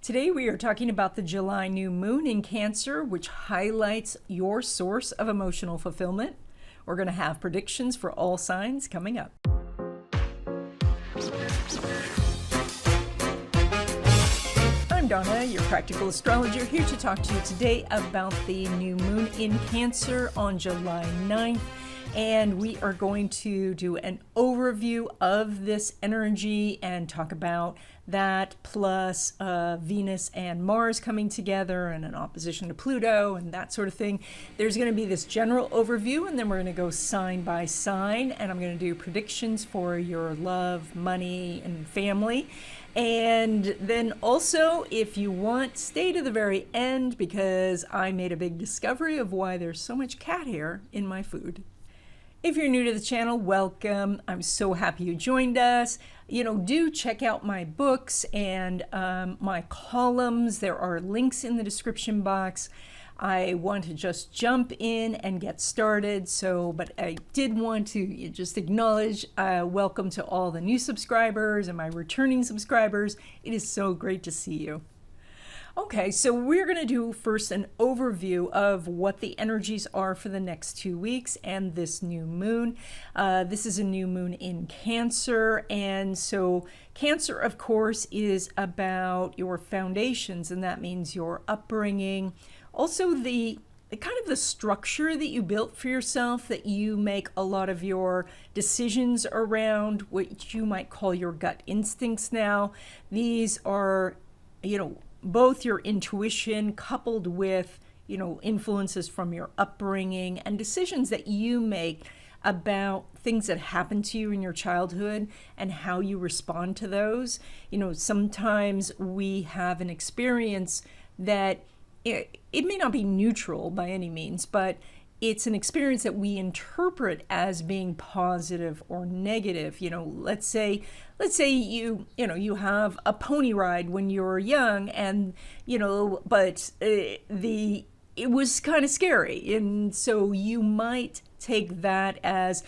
Today we are talking about the July new moon in Cancer, which highlights your source of emotional fulfillment. We're going to have predictions for all signs coming up. I'm Donna, your practical astrologer, here to talk to you today about the new moon in Cancer on July 9th. And we are going to do an overview of this energy and talk about that, plus Venus and Mars coming together and an opposition to Pluto and that sort of thing. There's going to be this general overview, and then we're going to go sign by sign, and I'm going to do predictions for your love, money, and family. And then also, if you want, stay to the very end because I made a big discovery of why there's so much cat hair in my food. If you're new to the channel, welcome. I'm so happy you joined us. Do check out my books and my columns. There are links in the description box. I want to just jump in and get started. But I did want to just acknowledge welcome to all the new subscribers and my returning subscribers. It is so great to see you. Okay, so we're going to do first an overview of what the energies are for the next 2 weeks and this new moon. This is a new moon in Cancer, and so Cancer, of course, is about your foundations, and that means your upbringing. Also, the kind of the structure that you built for yourself, that you make a lot of your decisions around, what you might call your gut instincts now. These are, both your intuition coupled with, influences from your upbringing and decisions that you make about things that happen to you in your childhood and how you respond to those. Sometimes we have an experience that it may not be neutral by any means, but it's an experience that we interpret as being positive or negative. Let's say you have a pony ride when you're young, and but it was kind of scary, and so you might take that as,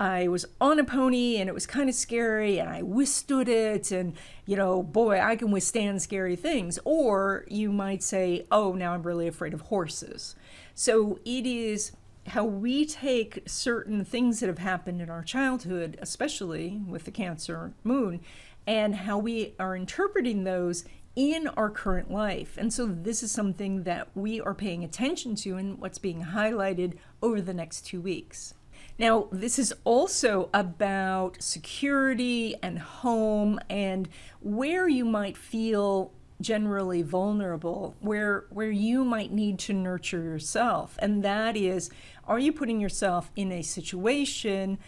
I was on a pony and it was kind of scary and I withstood it, and boy, I can withstand scary things. Or you might say, oh, now I'm really afraid of horses. So it is how we take certain things that have happened in our childhood, especially with the Cancer moon, and how we are interpreting those in our current life. And so this is something that we are paying attention to and what's being highlighted over the next 2 weeks. Now, this is also about security and home and where you might feel generally vulnerable, where you might need to nurture yourself. And that is, are you putting yourself in a situation,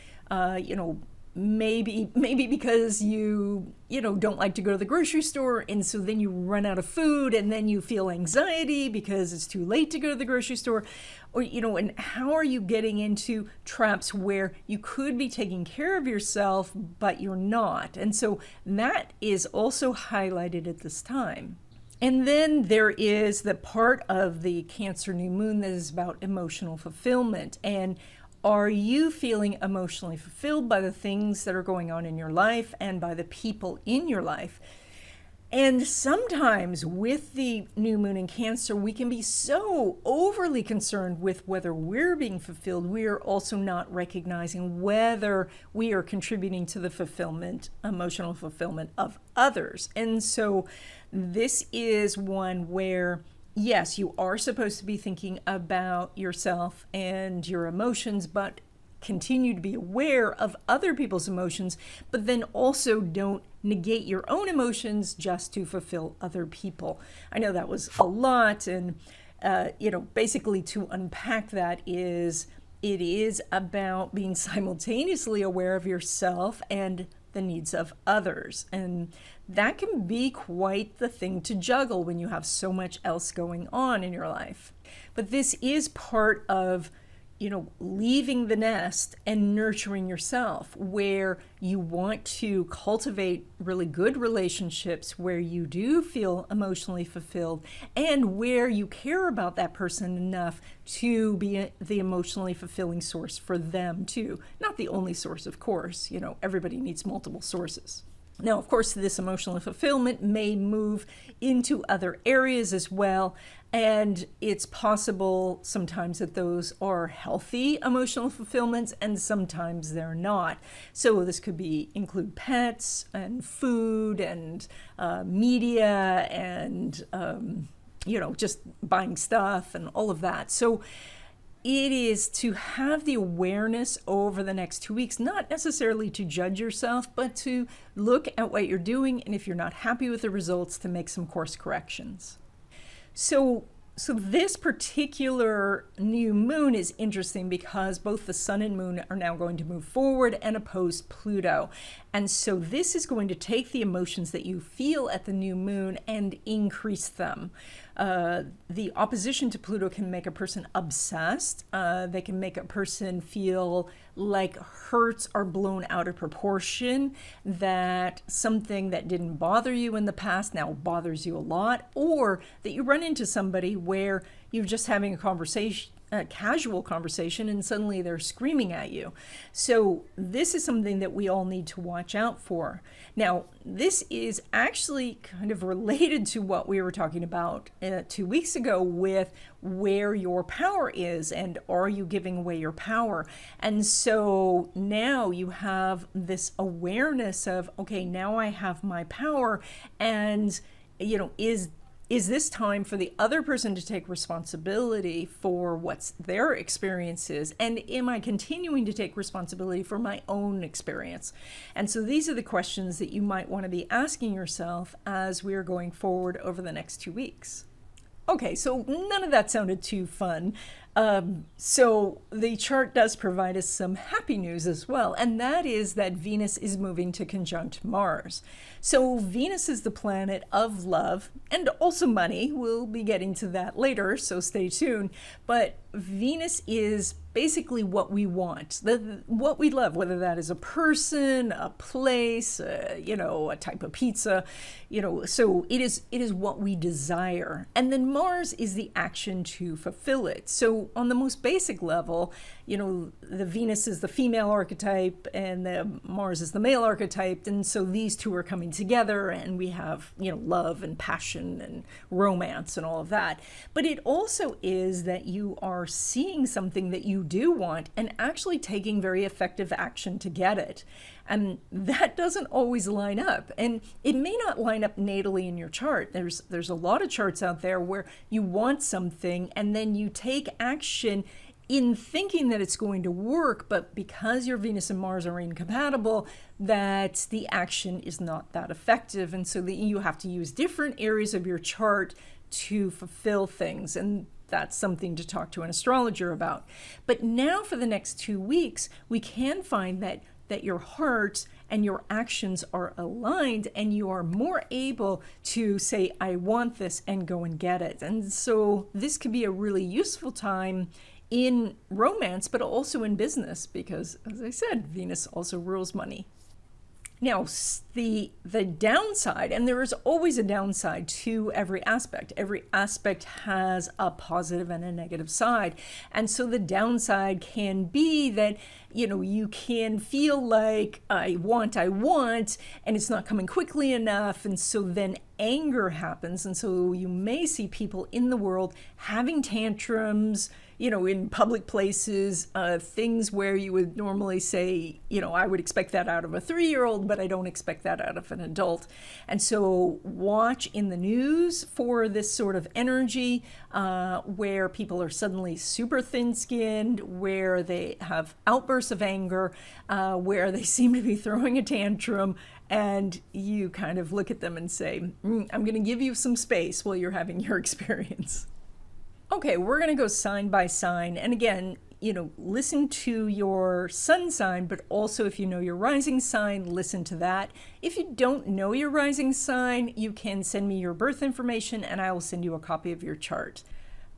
maybe because you don't like to go to the grocery store, and so then you run out of food, and then you feel anxiety because it's too late to go to the grocery store, or and how are you getting into traps where you could be taking care of yourself but you're not? And so that is also highlighted at this time. And then there is the part of the Cancer new moon that is about emotional fulfillment. And are you feeling emotionally fulfilled by the things that are going on in your life and by the people in your life? And sometimes with the new moon in Cancer, we can be so overly concerned with whether we're being fulfilled, we are also not recognizing whether we are contributing to the fulfillment, emotional fulfillment of others. And so this is one where, yes, you are supposed to be thinking about yourself and your emotions, but continue to be aware of other people's emotions, but then also don't negate your own emotions just to fulfill other people. I know that was a lot, and basically to unpack that is, it is about being simultaneously aware of yourself and the needs of others. And that can be quite the thing to juggle when you have so much else going on in your life. But this is part of leaving the nest and nurturing yourself, where you want to cultivate really good relationships where you do feel emotionally fulfilled and where you care about that person enough to be the emotionally fulfilling source for them too. Not the only source, of course. Everybody needs multiple sources. Now, of course, this emotional fulfillment may move into other areas as well, and it's possible sometimes that those are healthy emotional fulfillments and sometimes they're not. So this could include pets and food and media and just buying stuff and all of that. So it is to have the awareness over the next 2 weeks, not necessarily to judge yourself, but to look at what you're doing, and if you're not happy with the results, to make some course corrections. So this particular new moon is interesting because both the sun and moon are now going to move forward and oppose Pluto. And so this is going to take the emotions that you feel at the new moon and increase them. The opposition to Pluto can make a person obsessed. They can make a person feel like hurts are blown out of proportion, that something that didn't bother you in the past now bothers you a lot, or that you run into somebody where you're just having a casual conversation and suddenly they're screaming at you. So this is something that we all need to watch out for. Now, this is actually kind of related to what we were talking about 2 weeks ago with where your power is and are you giving away your power. And so now you have this awareness of, okay, now I have my power, and is this time for the other person to take responsibility for what's their experiences? And am I continuing to take responsibility for my own experience? And so these are the questions that you might want to be asking yourself as we're going forward over the next 2 weeks. Okay, so none of that sounded too fun. So the chart does provide us some happy news as well, and that is that Venus is moving to conjunct Mars. So Venus is the planet of love and also money. We'll be getting to that later, so stay tuned. But Venus is basically what we want, what we love, whether that is a person, a place, a type of pizza, so it is what we desire. And then Mars is the action to fulfill it. So on the most basic level, the Venus is the female archetype and the Mars is the male archetype. And so these two are coming together and we have, love and passion and romance and all of that. But it also is that you are seeing something that you do want and actually taking very effective action to get it. And that doesn't always line up. And it may not line up natally in your chart. There's a lot of charts out there where you want something and then you take action in thinking that it's going to work, but because your Venus and Mars are incompatible, that the action is not that effective. And so you have to use different areas of your chart to fulfill things. And that's something to talk to an astrologer about. But now for the next 2 weeks, we can find that your heart and your actions are aligned and you are more able to say, I want this, and go and get it. And so this could be a really useful time in romance, but also in business, because as I said, Venus also rules money. Now, the downside, and there is always a downside to every aspect. Every aspect has a positive and a negative side. And so the downside can be that, you can feel like I want, and it's not coming quickly enough. And so then anger happens. And so you may see people in the world having tantrums, in public places, things where you would normally say, I would expect that out of a 3-year-old, but I don't expect that out of an adult. And so watch in the news for this sort of energy where people are suddenly super thin-skinned, where they have outbursts of anger, where they seem to be throwing a tantrum, and you kind of look at them and say, I'm going to give you some space while you're having your experience. Okay, we're going to go sign by sign. And again, listen to your sun sign, but also if you know your rising sign, listen to that. If you don't know your rising sign, you can send me your birth information and I will send you a copy of your chart.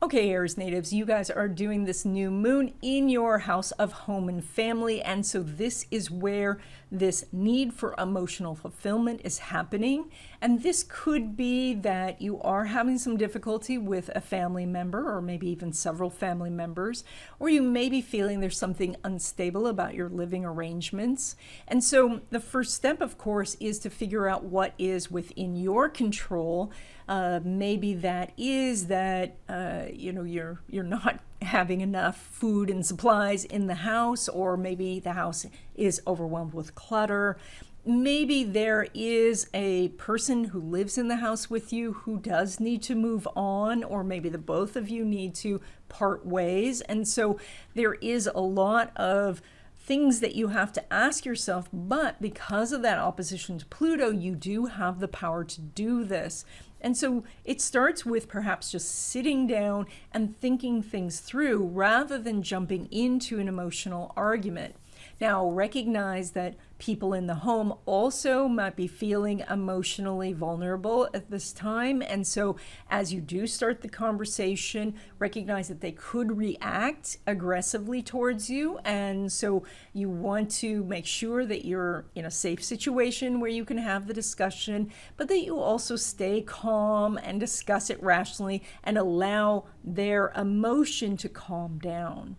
Okay, Aries natives, you guys are doing this new moon in your house of home and family. And so this is where this need for emotional fulfillment is happening. And this could be that you are having some difficulty with a family member, or maybe even several family members, or you may be feeling there's something unstable about your living arrangements. And so the first step, of course, is to figure out what is within your control. Maybe that is that you're not having enough food and supplies in the house, or maybe the house is overwhelmed with clutter. Maybe there is a person who lives in the house with you who does need to move on, or maybe the both of you need to part ways. And so there is a lot of things that you have to ask yourself, but because of that opposition to Pluto, you do have the power to do this. And so it starts with perhaps just sitting down and thinking things through rather than jumping into an emotional argument. Now, recognize that people in the home also might be feeling emotionally vulnerable at this time. And so as you do start the conversation, recognize that they could react aggressively towards you. And so you want to make sure that you're in a safe situation where you can have the discussion, but that you also stay calm and discuss it rationally and allow their emotion to calm down.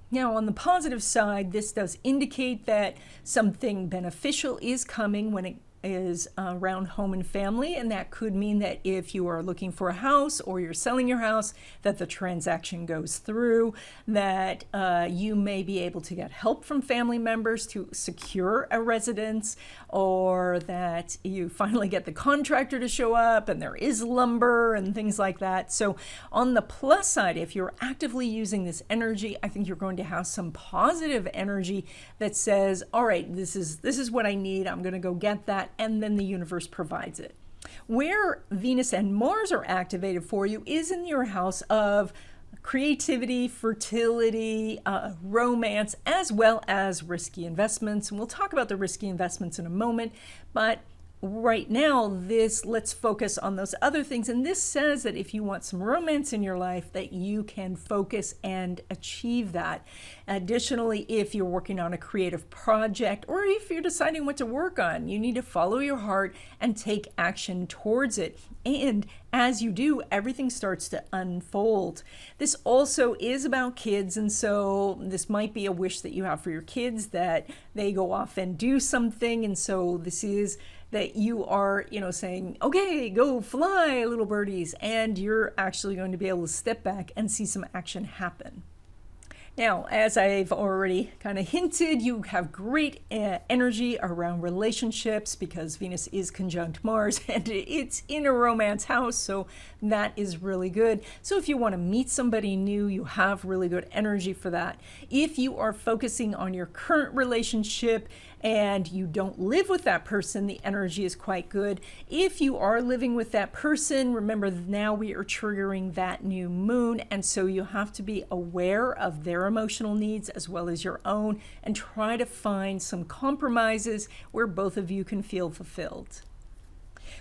Now, on the positive side, this does indicate that something beneficial is coming when it is around home and family, and that could mean that if you are looking for a house or you're selling your house, that the transaction goes through, that you may be able to get help from family members to secure a residence, or that you finally get the contractor to show up and there is lumber and things like that. So on the plus side, if you're actively using this energy, I think you're going to have some positive energy that says, all right, this is what I need. I'm going to go get that. And then the universe provides it. Where Venus and Mars are activated for you is in your house of creativity, fertility, romance, as well as risky investments. And we'll talk about the risky investments in a moment, but right now, let's focus on those other things. And this says that if you want some romance in your life, that you can focus and achieve that. Additionally, if you're working on a creative project, or if you're deciding what to work on, you need to follow your heart and take action towards it. And as you do, everything starts to unfold. This also is about kids, and so this might be a wish that you have for your kids, that they go off and do something. And so this is that you are, saying, okay, go fly, little birdies, and you're actually going to be able to step back and see some action happen. Now, as I've already kind of hinted, you have great energy around relationships because Venus is conjunct Mars and it's in a romance house, so that is really good. So if you want to meet somebody new, you have really good energy for that. If you are focusing on your current relationship and you don't live with that person, the energy is quite good. If you are living with that person, remember now we are triggering that new moon, and so you have to be aware of their emotional needs as well as your own and try to find some compromises where both of you can feel fulfilled.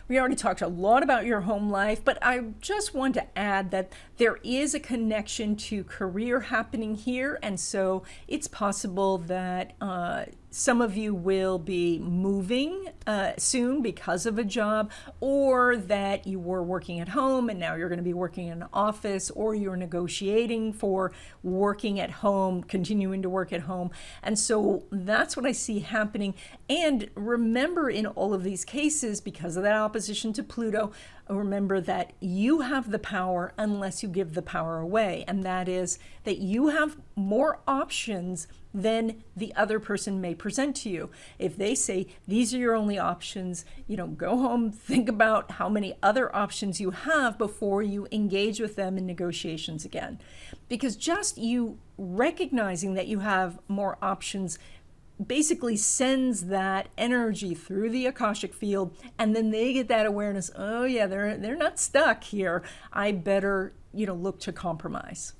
We already talked a lot about your home life, but I just want to add that there is a connection to career happening here, and so it's possible that some of you will be moving soon because of a job, or that you were working at home and now you're going to be working in an office, or you're negotiating for working at home, continuing to work at home. And so that's what I see happening. And remember, in all of these cases, because of that opposition to Pluto, remember that you have the power unless you give the power away. And that is that you have more options than the other person may present to you. If they say, these are your only options, go home, think about how many other options you have before you engage with them in negotiations again. Because just you recognizing that you have more options basically sends that energy through the Akashic field, and then they get that awareness, oh yeah, they're not stuck here. I better, look to compromise.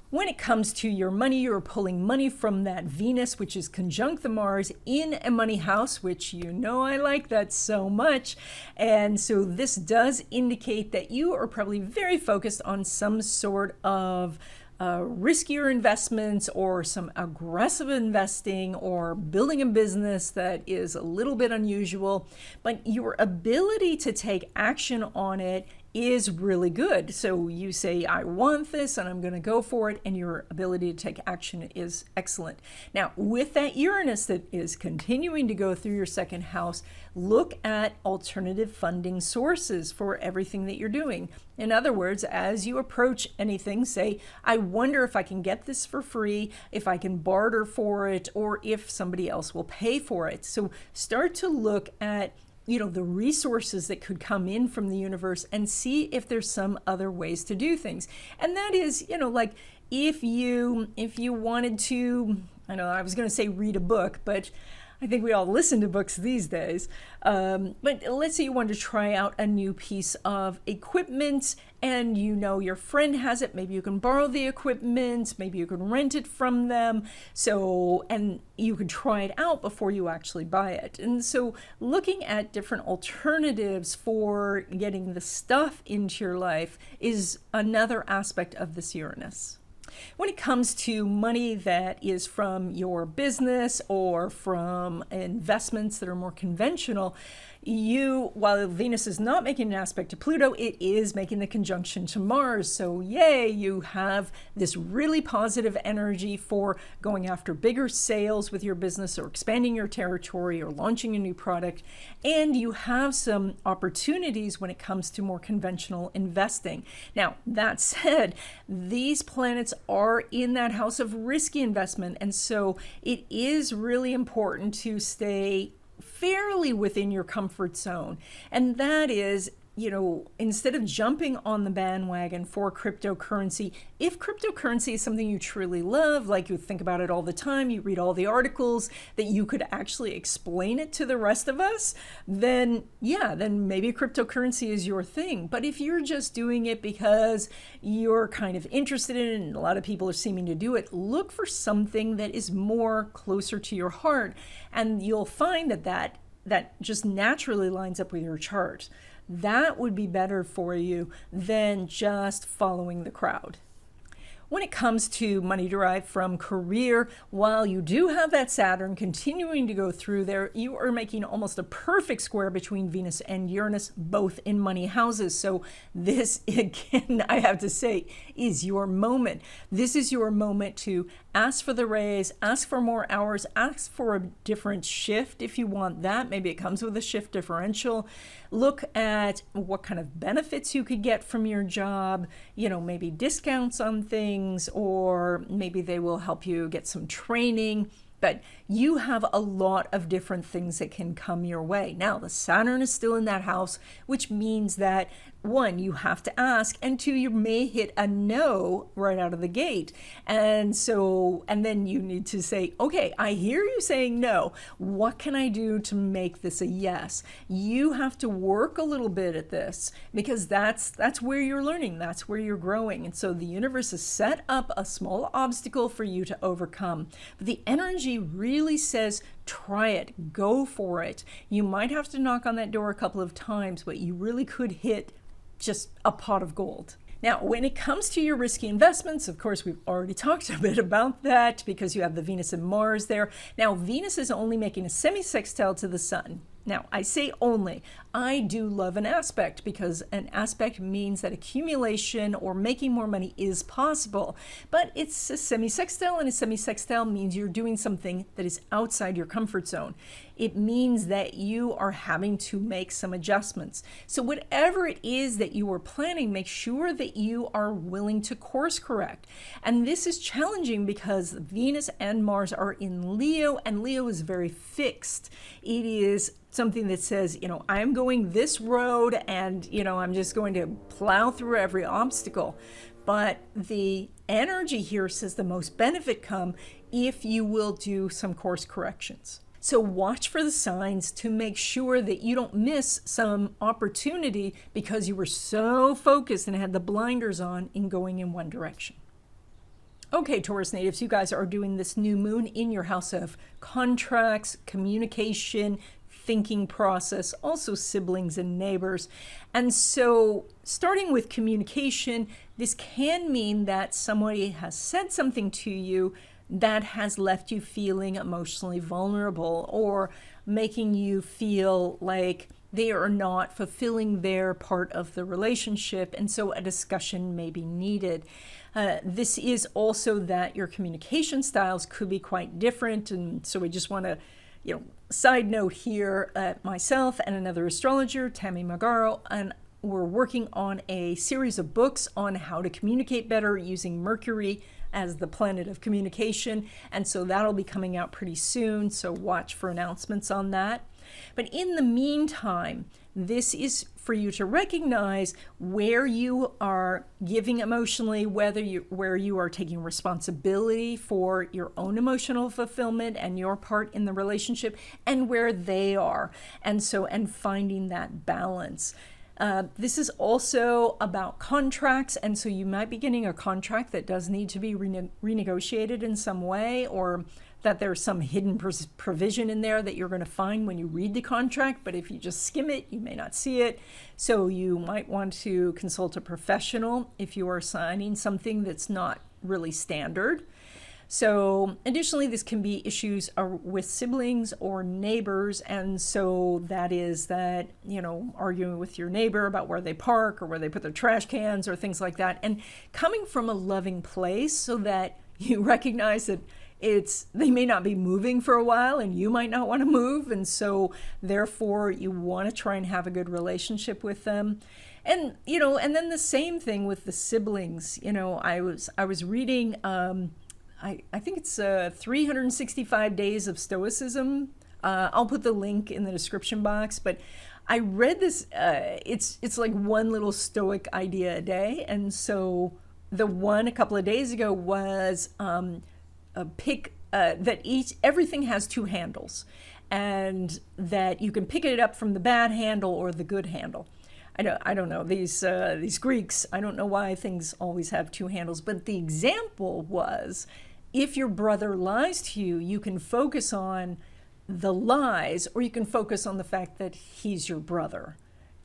When it comes to your money, you're pulling money from that Venus, which is conjunct the Mars in a money house, which I like that so much. And so this does indicate that you are probably very focused on some sort of riskier investments or some aggressive investing or building a business that is a little bit unusual, but your ability to take action on it is really good. So you say, I want this and I'm going to go for it, and your ability to take action is excellent. Now, with that Uranus that is continuing to go through your second house, look at alternative funding sources for everything that you're doing. In other words, as you approach anything, say, I wonder if I can get this for free, if I can barter for it, or if somebody else will pay for it. So start to look at the resources that could come in from the universe and see if there's some other ways to do things. And that is, like if you wanted to, I was going to say read a book, but I think we all listen to books these days. But let's say you want to try out a new piece of equipment and your friend has it. Maybe you can borrow the equipment, maybe you can rent it from them. And you can try it out before you actually buy it. And so looking at different alternatives for getting the stuff into your life is another aspect of this Uranus. When it comes to money that is from your business or from investments that are more conventional, while Venus is not making an aspect to Pluto, it is making the conjunction to Mars. So yay, you have this really positive energy for going after bigger sales with your business or expanding your territory or launching a new product. And you have some opportunities when it comes to more conventional investing. Now, that said, these planets are in that house of risky investment. And so it is really important to stay fairly within your comfort zone. And that is, instead of jumping on the bandwagon for cryptocurrency, if cryptocurrency is something you truly love, like you think about it all the time, you read all the articles, that you could actually explain it to the rest of us, then maybe cryptocurrency is your thing. But if you're just doing it because you're kind of interested in it, and a lot of people are seeming to do it, look for something that is more closer to your heart. And you'll find that just naturally lines up with your chart. That would be better for you than just following the crowd. When it comes to money derived from career, while you do have that Saturn continuing to go through there, you are making almost a perfect square between Venus and Uranus, both in money houses. So this, again, I have to say, is your moment. This is your moment to ask for the raise, ask for more hours, ask for a different shift if you want that. Maybe it comes with a shift differential. Look at what kind of benefits you could get from your job, maybe discounts on things, or maybe they will help you get some training. But you have a lot of different things that can come your way. Now, the Saturn is still in that house, which means that, one, you have to ask, and two, you may hit a no right out of the gate. And then you need to say, okay, I hear you saying no. What can I do to make this a yes? You have to work a little bit at this, because that's where you're learning, that's where you're growing. And so the universe has set up a small obstacle for you to overcome. But the energy really says, try it, go for it. You might have to knock on that door a couple of times, but you really could hit just a pot of gold. Now, when it comes to your risky investments, of course, we've already talked a bit about that because you have the Venus and Mars there. Now, Venus is only making a semi-sextile to the Sun. Now, I say only. I do love an aspect because an aspect means that accumulation or making more money is possible. But it's a semi-sextile, and a semi-sextile means you're doing something that is outside your comfort zone. It means that you are having to make some adjustments. So whatever it is that you are planning, make sure that you are willing to course correct. And this is challenging because Venus and Mars are in Leo, and Leo is very fixed. It is something that says, I'm going this road and, I'm just going to plow through every obstacle. But the energy here says the most benefit come if you will do some course corrections. So watch for the signs to make sure that you don't miss some opportunity because you were so focused and had the blinders on in going in one direction. Okay, Taurus natives, you guys are doing this new moon in your house of contracts, communication, thinking process, also siblings and neighbors. And so starting with communication, this can mean that somebody has said something to you that has left you feeling emotionally vulnerable or making you feel like they are not fulfilling their part of the relationship, and so a discussion may be needed. This is also that your communication styles could be quite different, and so we just want to, side note here, myself and another astrologer, Tammy Magaro, and we're working on a series of books on how to communicate better using Mercury as the planet of communication, and so that'll be coming out pretty soon, so watch for announcements on that. But in the meantime, this is for you to recognize where you are giving emotionally, where you are taking responsibility for your own emotional fulfillment and your part in the relationship, and where they are, and finding that balance. This is also about contracts, and so you might be getting a contract that does need to be renegotiated in some way, or that there's some hidden provision in there that you're going to find when you read the contract, but if you just skim it, you may not see it. So you might want to consult a professional if you are signing something that's not really standard. So additionally, this can be issues with siblings or neighbors, and so that is that, arguing with your neighbor about where they park or where they put their trash cans or things like that, and coming from a loving place so that you recognize that they may not be moving for a while and you might not want to move, and so therefore you want to try and have a good relationship with them. And and then the same thing with the siblings. I was reading I think it's 365 Days of Stoicism. I'll put the link in the description box, but I read this, it's like one little stoic idea a day, and so the one a couple of days ago was that everything has two handles, and that you can pick it up from the bad handle or the good handle. I don't know, these Greeks, I don't know why things always have two handles, but the example was, if your brother lies to you, you can focus on the lies, or you can focus on the fact that he's your brother.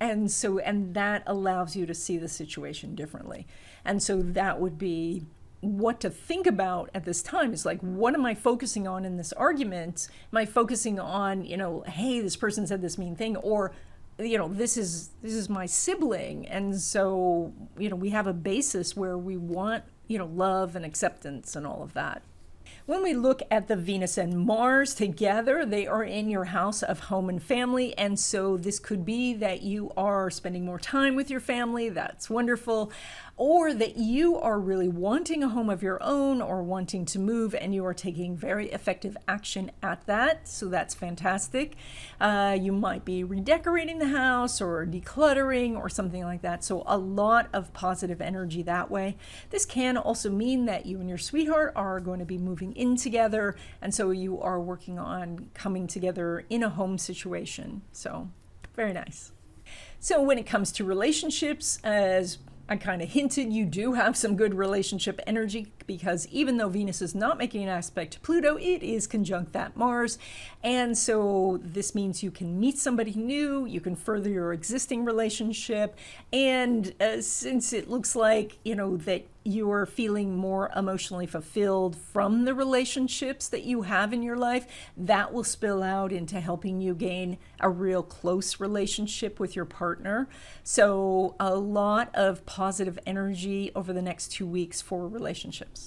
And that allows you to see the situation differently. And so that would be what to think about at this time, is like, what am I focusing on in this argument? Am I focusing on, hey, this person said this mean thing, or, this is my sibling. And so, we have a basis where we want, love and acceptance and all of that. When we look at the Venus and Mars together, they are in your house of home and family, and so this could be that you are spending more time with your family. That's wonderful. Or that you are really wanting a home of your own or wanting to move, and you are taking very effective action at that, so that's fantastic. You might be redecorating the house or decluttering or something like that, so a lot of positive energy that way. This can also mean that you and your sweetheart are going to be moving in together, and so you are working on coming together in a home situation, so very nice. So when it comes to relationships, as I kind of hinted, you do have some good relationship energy, because even though Venus is not making an aspect to Pluto, it is conjunct that Mars. And so this means you can meet somebody new, you can further your existing relationship. And since it looks like, that you are feeling more emotionally fulfilled from the relationships that you have in your life, that will spill out into helping you gain a real close relationship with your partner. So a lot of positive energy over the next 2 weeks for relationships.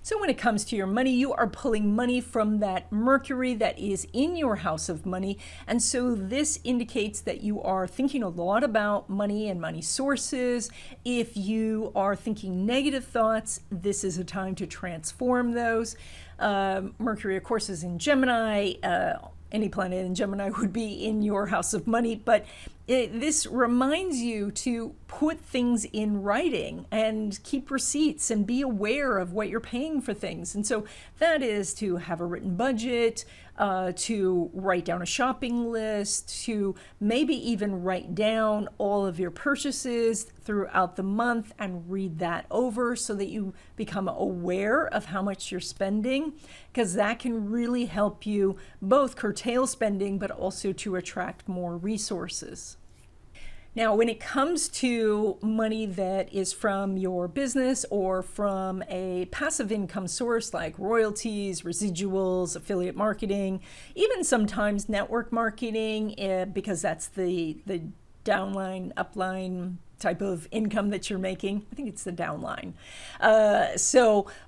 So when it comes to your money, you are pulling money from that Mercury that is in your house of money. And so this indicates that you are thinking a lot about money and money sources. If you are thinking negative thoughts, this is a time to transform those. Mercury, of course, is in Gemini. Any planet in Gemini would be in your house of money, but this reminds you to put things in writing and keep receipts and be aware of what you're paying for things. And so that is to have a written budget, to write down a shopping list, to maybe even write down all of your purchases throughout the month and read that over so that you become aware of how much you're spending, because that can really help you both curtail spending but also to attract more resources. Now, when it comes to money that is from your business or from a passive income source like royalties, residuals, affiliate marketing, even sometimes network marketing, because that's the downline, upline type of income that you're making. I think it's the downline.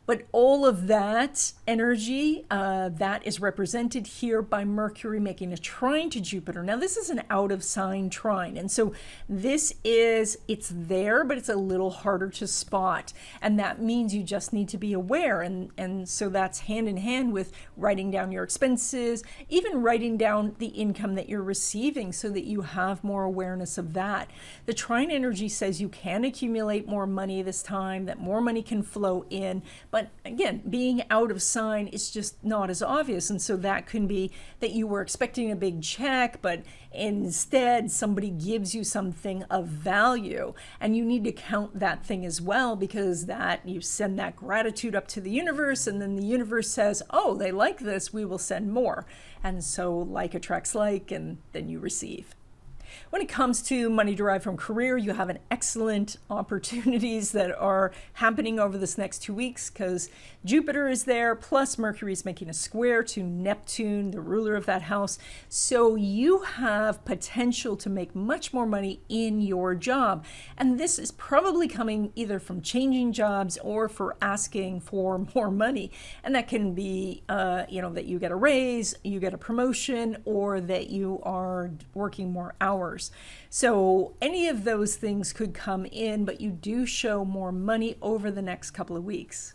But all of that energy, that is represented here by Mercury making a trine to Jupiter. Now, this is an out of sign trine. And so it's there, but it's a little harder to spot. And that means you just need to be aware. And so that's hand in hand with writing down your expenses, even writing down the income that you're receiving so that you have more awareness of that. The trine energy says you can accumulate more money this time, that more money can flow in. But again, being out of sign is just not as obvious. And so that can be that you were expecting a big check, but instead somebody gives you something of value. And you need to count that thing as well, because that you send that gratitude up to the universe, and then the universe says, oh, they like this, we will send more. And so like attracts like, and then you receive. When it comes to money derived from career, you have an excellent opportunities that are happening over this next 2 weeks because Jupiter is there, plus Mercury is making a square to Neptune, the ruler of that house. So you have potential to make much more money in your job. And this is probably coming either from changing jobs or for asking for more money. And that can be, that you get a raise, you get a promotion, or that you are working more hours. So any of those things could come in, but you do show more money over the next couple of weeks.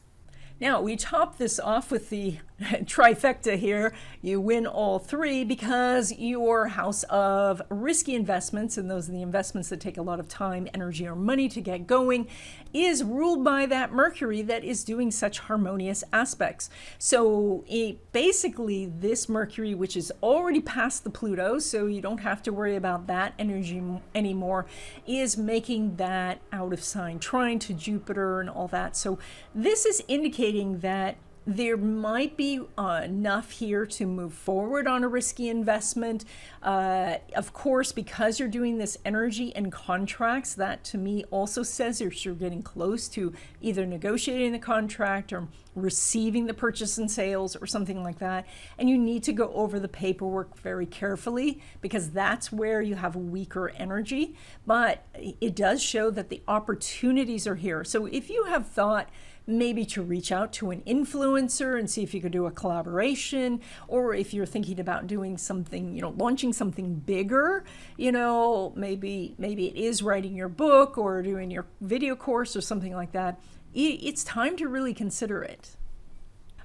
Now, we top this off with the trifecta here. You win all three because your house of risky investments, and those are the investments that take a lot of time, energy, or money to get going, is ruled by that Mercury that is doing such harmonious aspects. So basically this Mercury, which is already past the Pluto, so you don't have to worry about that energy anymore, is making that out of sign trine to Jupiter and all that. So this is indicating that there might be enough here to move forward on a risky investment. Of course, because you're doing this energy and contracts, that to me also says you're getting close to either negotiating the contract or receiving the purchase and sales or something like that. And you need to go over the paperwork very carefully because that's where you have weaker energy. But it does show that the opportunities are here. So if you have thought maybe to reach out to an influencer and see if you could do a collaboration, or if you're thinking about doing something, launching something bigger, maybe it is writing your book or doing your video course or something like that, it's time to really consider it.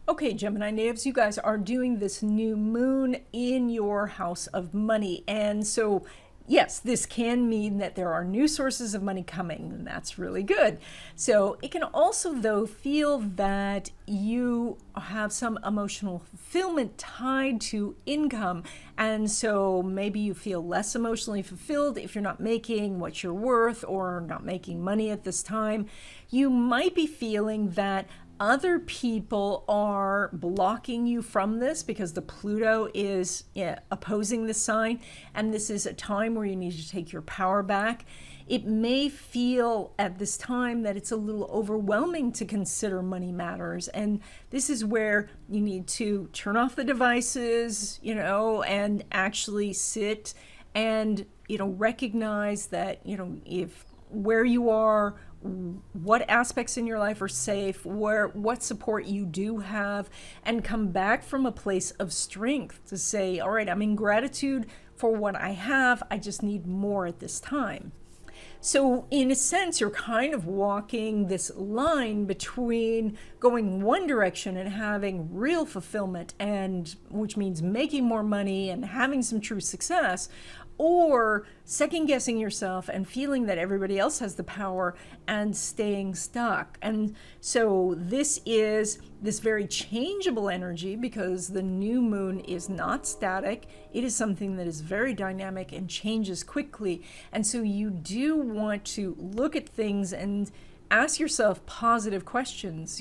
Okay, Gemini natives, you guys are doing this new moon in your house of money. And so yes, this can mean that there are new sources of money coming, and that's really good. So it can also, though, feel that you have some emotional fulfillment tied to income. And so maybe you feel less emotionally fulfilled if you're not making what you're worth or not making money at this time. You might be feeling that other people are blocking you from this because the Pluto is opposing the sign, and this is a time where you need to take your power back. It may feel at this time that it's a little overwhelming to consider money matters, and this is where you need to turn off the devices, and actually sit and, recognize that, if where you are, what aspects in your life are safe, what support you do have, and come back from a place of strength to say, all right, I'm in gratitude for what I have, I just need more at this time. So in a sense, you're kind of walking this line between going one direction and having real fulfillment, and which means making more money and having some true success, or second guessing yourself and feeling that everybody else has the power and staying stuck. And so this is this very changeable energy, because the new moon is not static. It is something that is very dynamic and changes quickly. And so you do want to look at things and ask yourself positive questions.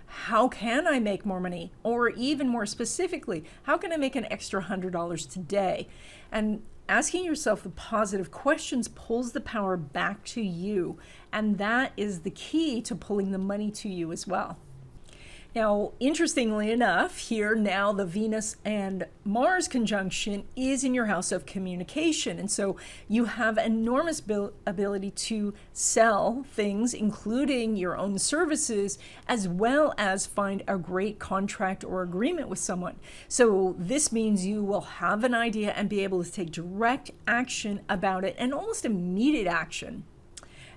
How can I make more money? Or even more specifically, how can I make an extra $100 today? And asking yourself the positive questions pulls the power back to you. And that is the key to pulling the money to you as well. Now, interestingly enough, here now the Venus and Mars conjunction is in your house of communication. And so you have enormous ability to sell things, including your own services, as well as find a great contract or agreement with someone. So this means you will have an idea and be able to take direct action about it, and almost immediate action.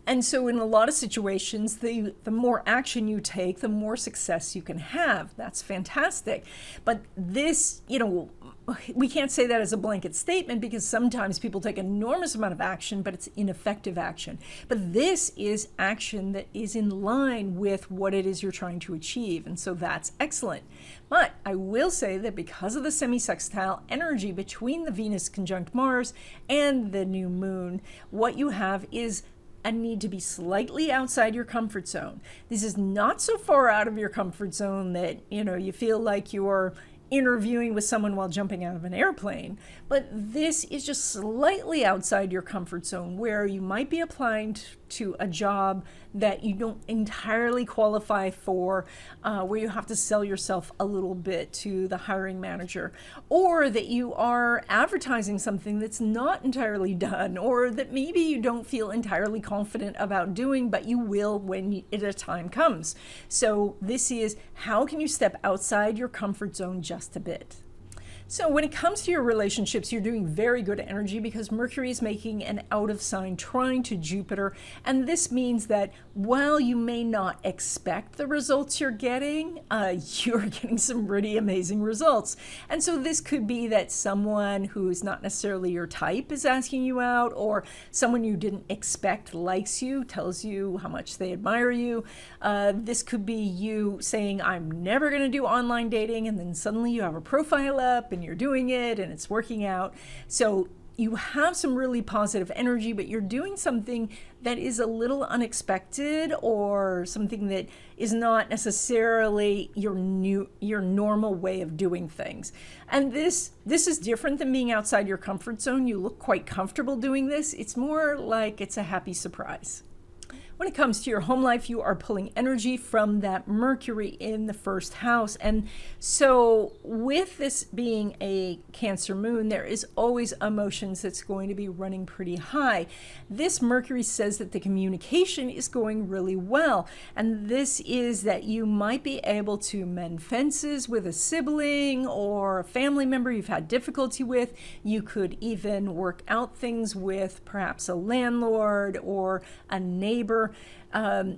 And so in a lot of situations, the more action you take, the more success you can have. That's fantastic. But this, we can't say that as a blanket statement, because sometimes people take an enormous amount of action, but it's ineffective action. But this is action that is in line with what it is you're trying to achieve. And so that's excellent. But I will say that because of the semi-sextile energy between the Venus conjunct Mars and the new moon, what you have is a need to be slightly outside your comfort zone. This is not so far out of your comfort zone that, you feel like you're interviewing with someone while jumping out of an airplane, but this is just slightly outside your comfort zone, where you might be applying to a job that you don't entirely qualify for, where you have to sell yourself a little bit to the hiring manager, or that you are advertising something that's not entirely done, or that maybe you don't feel entirely confident about doing, but you will when the time comes. So this is, how can you step outside your comfort zone just a bit? So when it comes to your relationships, you're doing very good energy, because Mercury is making an out of sign trine to Jupiter. And this means that while you may not expect the results you're getting some really amazing results. And so this could be that someone who's not necessarily your type is asking you out, or someone you didn't expect likes you, tells you how much they admire you. This could be you saying, I'm never going to do online dating, and then suddenly you have a profile up and you're doing it and it's working out. So you have some really positive energy, but you're doing something that is a little unexpected, or something that is not necessarily your normal way of doing things. And this is different than being outside your comfort zone. You look quite comfortable doing this. It's more like it's a happy surprise. When it comes to your home life, you are pulling energy from that Mercury in the first house. And so with this being a Cancer moon, there is always emotions that's going to be running pretty high. This Mercury says that the communication is going really well. And this is that you might be able to mend fences with a sibling or a family member you've had difficulty with. You could even work out things with perhaps a landlord or a neighbor.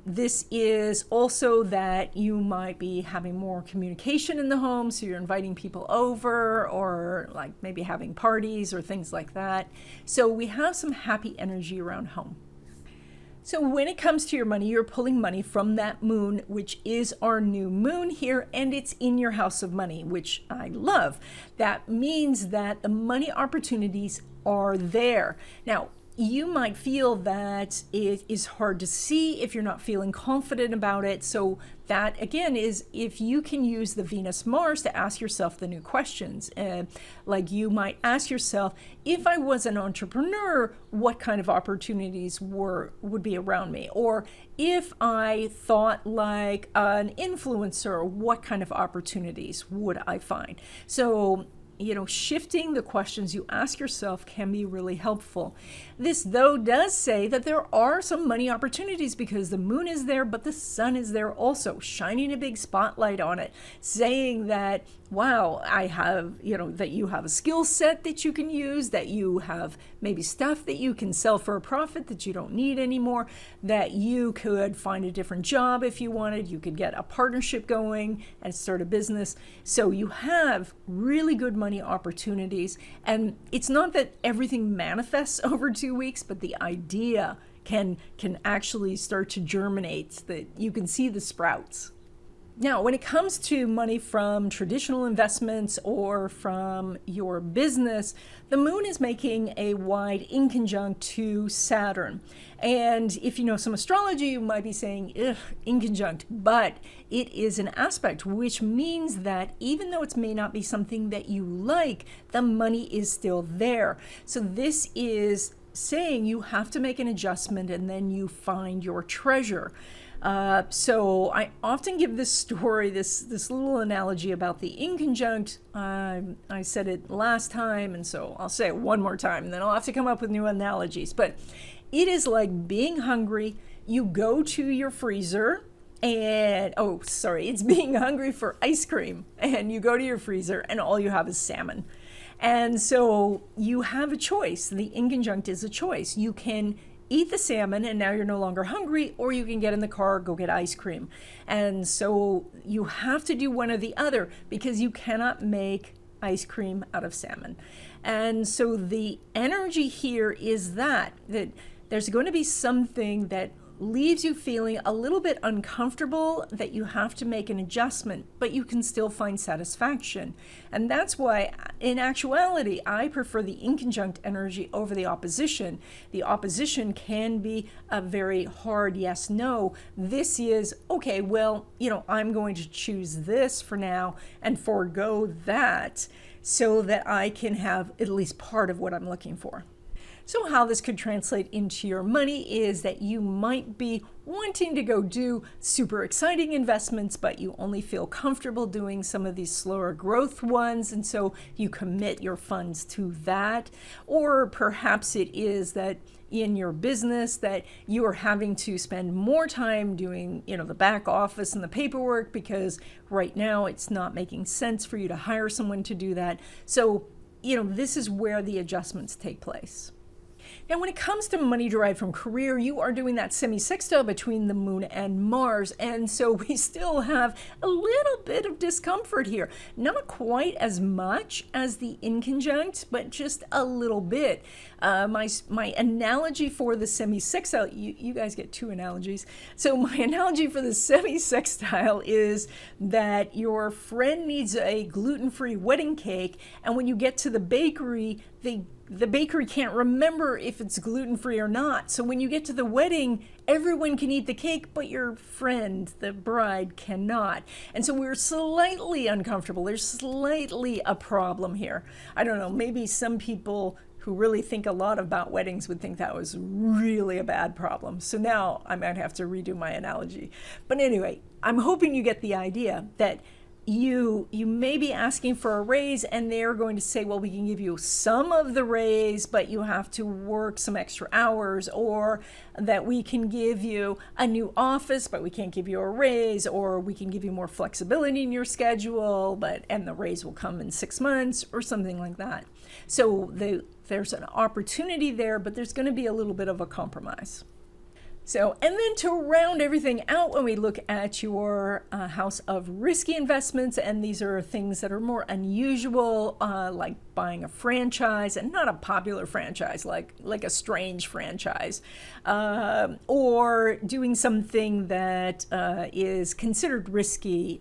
This is also that you might be having more communication in the home, so you're inviting people over, or like maybe having parties or things like that. So we have some happy energy around home. So when it comes to your money, you're pulling money from that moon, which is our new moon here, and it's in your house of money, which I love. That means that the money opportunities are there. Now, you might feel that it is hard to see if you're not feeling confident about it. So that, again, is if you can use the Venus-Mars to ask yourself the new questions. Like you might ask yourself, if I was an entrepreneur, what kind of opportunities would be around me? Or if I thought like an influencer, what kind of opportunities would I find? So shifting the questions you ask yourself can be really helpful. This, though, does say that there are some money opportunities, because the moon is there, but the sun is there also, shining a big spotlight on it, saying that, wow, I have, that you have a skill set that you can use, that you have maybe stuff that you can sell for a profit that you don't need anymore, that you could find a different job if you wanted, you could get a partnership going and start a business. So you have really good money money opportunities. And it's not that everything manifests over 2 weeks, but the idea can actually start to germinate, that you can see the sprouts. Now, when it comes to money from traditional investments or from your business, the moon is making a wide inconjunct to Saturn. And if you know some astrology, you might be saying, ugh, inconjunct, but it is an aspect, which means that even though it may not be something that you like, the money is still there. So this is saying you have to make an adjustment and then you find your treasure. So I often give this story, this little analogy about the inconjunct. I said it last time, and so I'll say it one more time, and then I'll have to come up with new analogies. But it is like being hungry. You go to your freezer and, it's being hungry for ice cream. And you go to your freezer and all you have is salmon. And so you have a choice. The inconjunct is a choice. You can eat the salmon and now you're no longer hungry, or you can get in the car, go get ice cream. And so you have to do one or the other, because you cannot make ice cream out of salmon. And so the energy here is that there's going to be something that leaves you feeling a little bit uncomfortable, that you have to make an adjustment, but you can still find satisfaction. And that's why, in actuality, I prefer the inconjunct energy over the opposition. The opposition can be a very hard yes, no. This is, okay, well, I'm going to choose this for now and forego that so that I can have at least part of what I'm looking for. So how this could translate into your money is that you might be wanting to go do super exciting investments, but you only feel comfortable doing some of these slower growth ones, and so you commit your funds to that. Or perhaps it is that in your business that you are having to spend more time doing, the back office and the paperwork, because right now it's not making sense for you to hire someone to do that. So, this is where the adjustments take place. Now, when it comes to money derived from career, you are doing that semi-sextile between the moon and Mars. And so we still have a little bit of discomfort here. Not quite as much as the inconjunct, but just a little bit. My analogy for the semi-sextile, you guys get two analogies. So my analogy for the semi-sextile is that your friend needs a gluten-free wedding cake, and when you get to the bakery, the bakery can't remember if it's gluten-free or not. So when you get to the wedding, everyone can eat the cake, but your friend, the bride, cannot. And so we're slightly uncomfortable. There's slightly a problem here. I don't know, maybe some people who really think a lot about weddings would think that was really a bad problem. So now I might have to redo my analogy. But anyway, I'm hoping you get the idea that you may be asking for a raise, and they're going to say, well, we can give you some of the raise, but you have to work some extra hours, or that we can give you a new office, but we can't give you a raise, or we can give you more flexibility in your schedule, and the raise will come in 6 months, or something like that. So there's an opportunity there, but there's going to be a little bit of a compromise. So, and then to round everything out, when we look at your house of risky investments, and these are things that are more unusual, like buying a franchise, and not a popular franchise, like a strange franchise, or doing something that is considered risky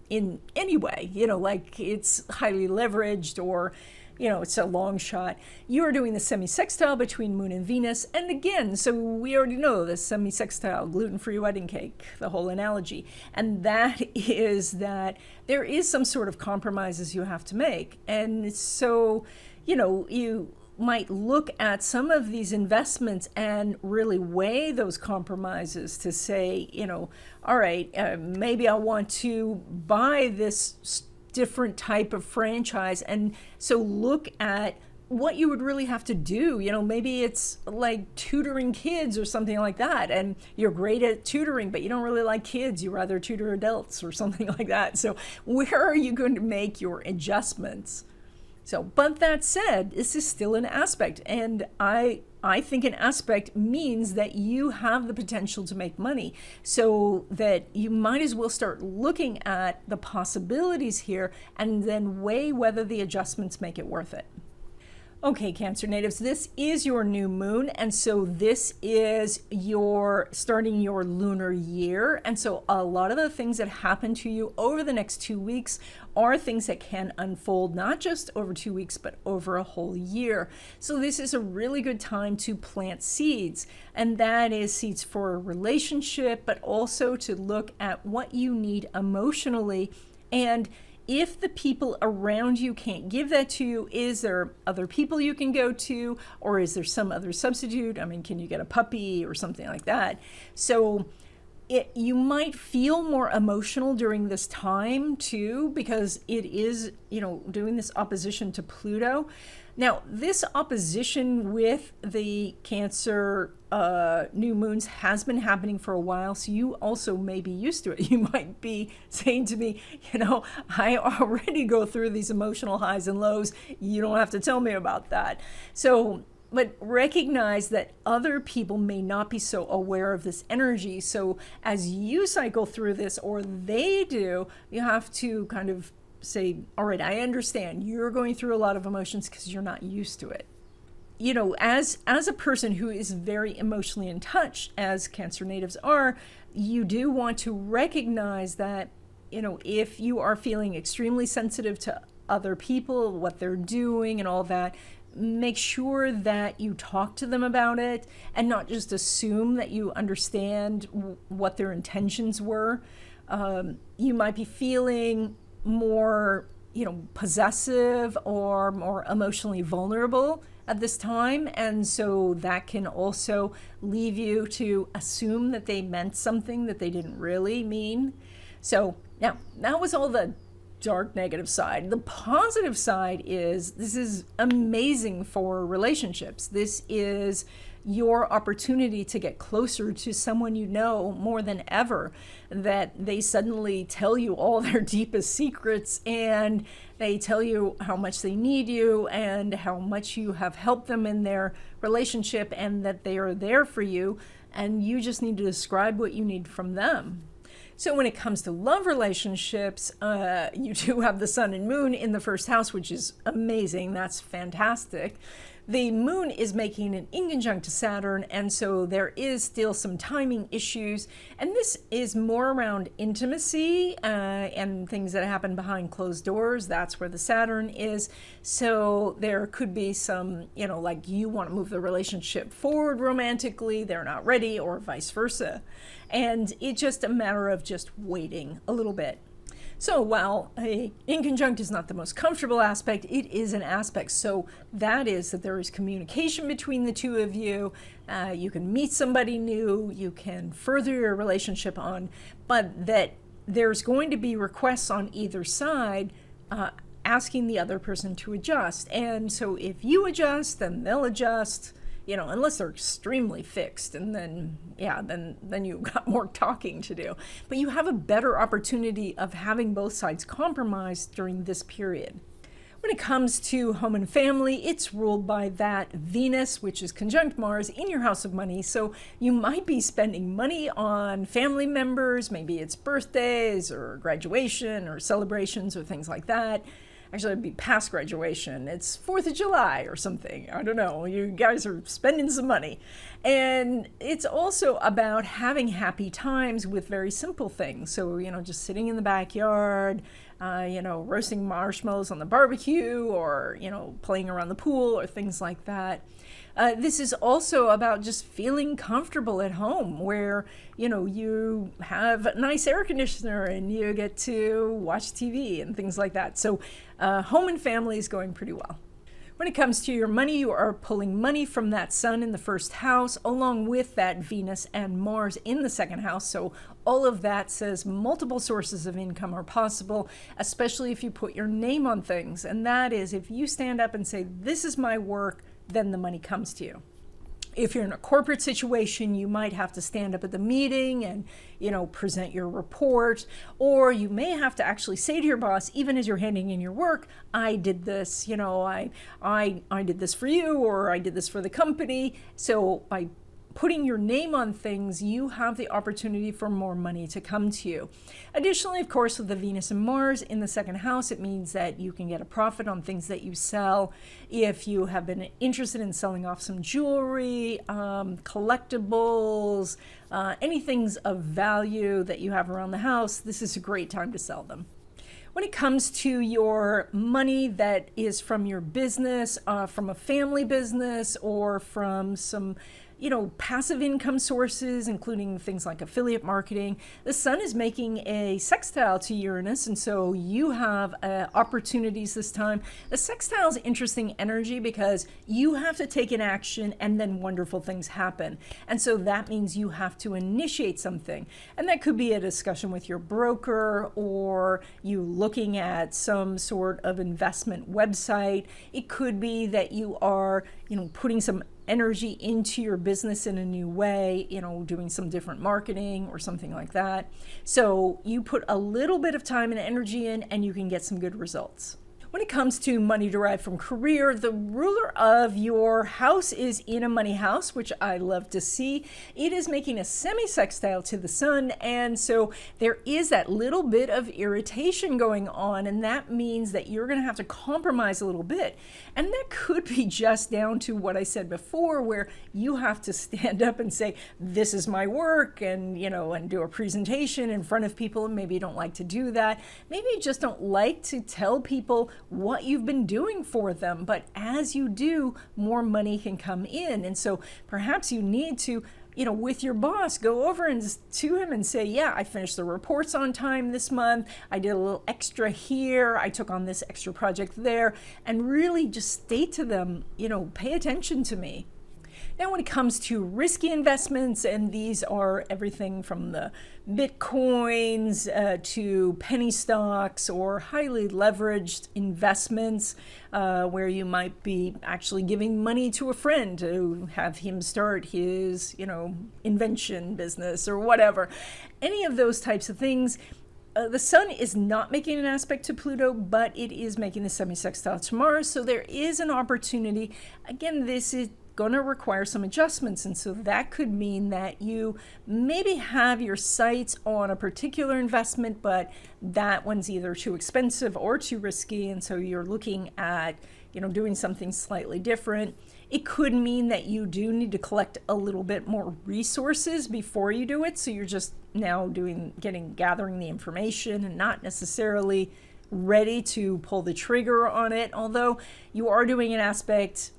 in any way, like it's highly leveraged, or it's a long shot. You are doing the semi-sextile between Moon and Venus. And again, so we already know the semi-sextile, gluten-free wedding cake, the whole analogy. And that is that there is some sort of compromises you have to make. And so, you might look at some of these investments and really weigh those compromises to say, all right, maybe I want to buy this different type of franchise. And so look at what you would really have to do. Maybe it's like tutoring kids or something like that, and you're great at tutoring, but you don't really like kids, you rather tutor adults or something like that. So where are you going to make your adjustments? So, but that said, this is still an aspect, and I think an aspect means that you have the potential to make money, so that you might as well start looking at the possibilities here and then weigh whether the adjustments make it worth it. Okay, Cancer natives, this is your new moon, and so this is your starting your lunar year, and so a lot of the things that happen to you over the next 2 weeks are things that can unfold not just over 2 weeks but over a whole year. So this is a really good time to plant seeds, and that is seeds for a relationship, but also to look at what you need emotionally. And if the people around you can't give that to you, is there other people you can go to, or is there some other substitute? I mean, can you get a puppy or something like that? So you might feel more emotional during this time too, because it is, doing this opposition to Pluto. Now, this opposition with the Cancer new moons has been happening for a while, so you also may be used to it. You might be saying to me, I already go through these emotional highs and lows. You don't have to tell me about that. So, but recognize that other people may not be so aware of this energy. So as you cycle through this, or they do, you have to kind of say, all right, I understand you're going through a lot of emotions because you're not used to it. As a person who is very emotionally in touch, as Cancer natives are, you do want to recognize that, if you are feeling extremely sensitive to other people, what they're doing and all that, make sure that you talk to them about it and not just assume that you understand what their intentions were. You might be feeling more, possessive or more emotionally vulnerable at this time, and so that can also leave you to assume that they meant something that they didn't really mean. So now that was all the dark negative side. The positive side is this is amazing for relationships. This is your opportunity to get closer to someone you know more than ever, that they suddenly tell you all their deepest secrets, and they tell you how much they need you and how much you have helped them in their relationship, and that they are there for you, and you just need to describe what you need from them. So when it comes to love relationships, you do have the sun and moon in the first house, which is amazing. That's fantastic. The moon is making an inconjunct to Saturn, and so there is still some timing issues. And this is more around intimacy and things that happen behind closed doors. That's where the Saturn is. So there could be some, like you want to move the relationship forward romantically, they're not ready, or vice versa. And it's just a matter of just waiting a little bit. So while a inconjunct is not the most comfortable aspect, it is an aspect. So that is that there is communication between the two of you. You can meet somebody new, you can further your relationship on, but that there's going to be requests on either side asking the other person to adjust. And so if you adjust, then they'll adjust. Unless they're extremely fixed, and then you've got more talking to do. But you have a better opportunity of having both sides compromise during this period. When it comes to home and family, it's ruled by that Venus, which is conjunct Mars, in your house of money. So you might be spending money on family members, maybe it's birthdays or graduation or celebrations or things like that. Actually, it'd be past graduation. It's 4th of July or something. I don't know. You guys are spending some money. And it's also about having happy times with very simple things. So, just sitting in the backyard, roasting marshmallows on the barbecue, or, playing around the pool or things like that. This is also about just feeling comfortable at home, where, you have a nice air conditioner and you get to watch TV and things like that. So home and family is going pretty well. When it comes to your money, you are pulling money from that sun in the first house, along with that Venus and Mars in the second house. So all of that says multiple sources of income are possible, especially if you put your name on things. And that is, if you stand up and say, this is my work, then the money comes to you. If you're in a corporate situation, you might have to stand up at the meeting and, present your report, or you may have to actually say to your boss, even as you're handing in your work, I did this, I did this for you, or I did this for the company. So by putting your name on things, you have the opportunity for more money to come to you. Additionally, of course, with the Venus and Mars in the second house, it means that you can get a profit on things that you sell. If you have been interested in selling off some jewelry, collectibles, anything of value that you have around the house, this is a great time to sell them. When it comes to your money that is from your business, from a family business, or from some passive income sources, including things like affiliate marketing, the sun is making a sextile to Uranus, and so you have opportunities this time. The sextile is interesting energy because you have to take an action and then wonderful things happen. And so that means you have to initiate something. And that could be a discussion with your broker, or you looking at some sort of investment website. It could be that you are, putting some energy into your business in a new way, doing some different marketing or something like that. So you put a little bit of time and energy in, and you can get some good results. When it comes to money derived from career, the ruler of your house is in a money house, which I love to see. It is making a semi-sextile to the sun, and so there is that little bit of irritation going on, and that means that you're going to have to compromise a little bit. And that could be just down to what I said before, where you have to stand up and say, this is my work, and and do a presentation in front of people, and maybe you don't like to do that. Maybe you just don't like to tell people what you've been doing for them, but as you do, more money can come in. And so perhaps you need to, with your boss, go over to him and say, yeah, I finished the reports on time this month. I did a little extra here. I took on this extra project there, and really just state to them, pay attention to me. Now, when it comes to risky investments, and these are everything from the Bitcoins to penny stocks or highly leveraged investments where you might be actually giving money to a friend to have him start his, invention business or whatever. Any of those types of things. The sun is not making an aspect to Pluto, but it is making the semi-sextile to Mars. So there is an opportunity. Again, this is going to require some adjustments, and so that could mean that you maybe have your sights on a particular investment, but that one's either too expensive or too risky, and so you're looking at doing something slightly different. It could mean that you do need to collect a little bit more resources before you do it, so you're just now gathering the information and not necessarily ready to pull the trigger on it, although you are doing an aspect.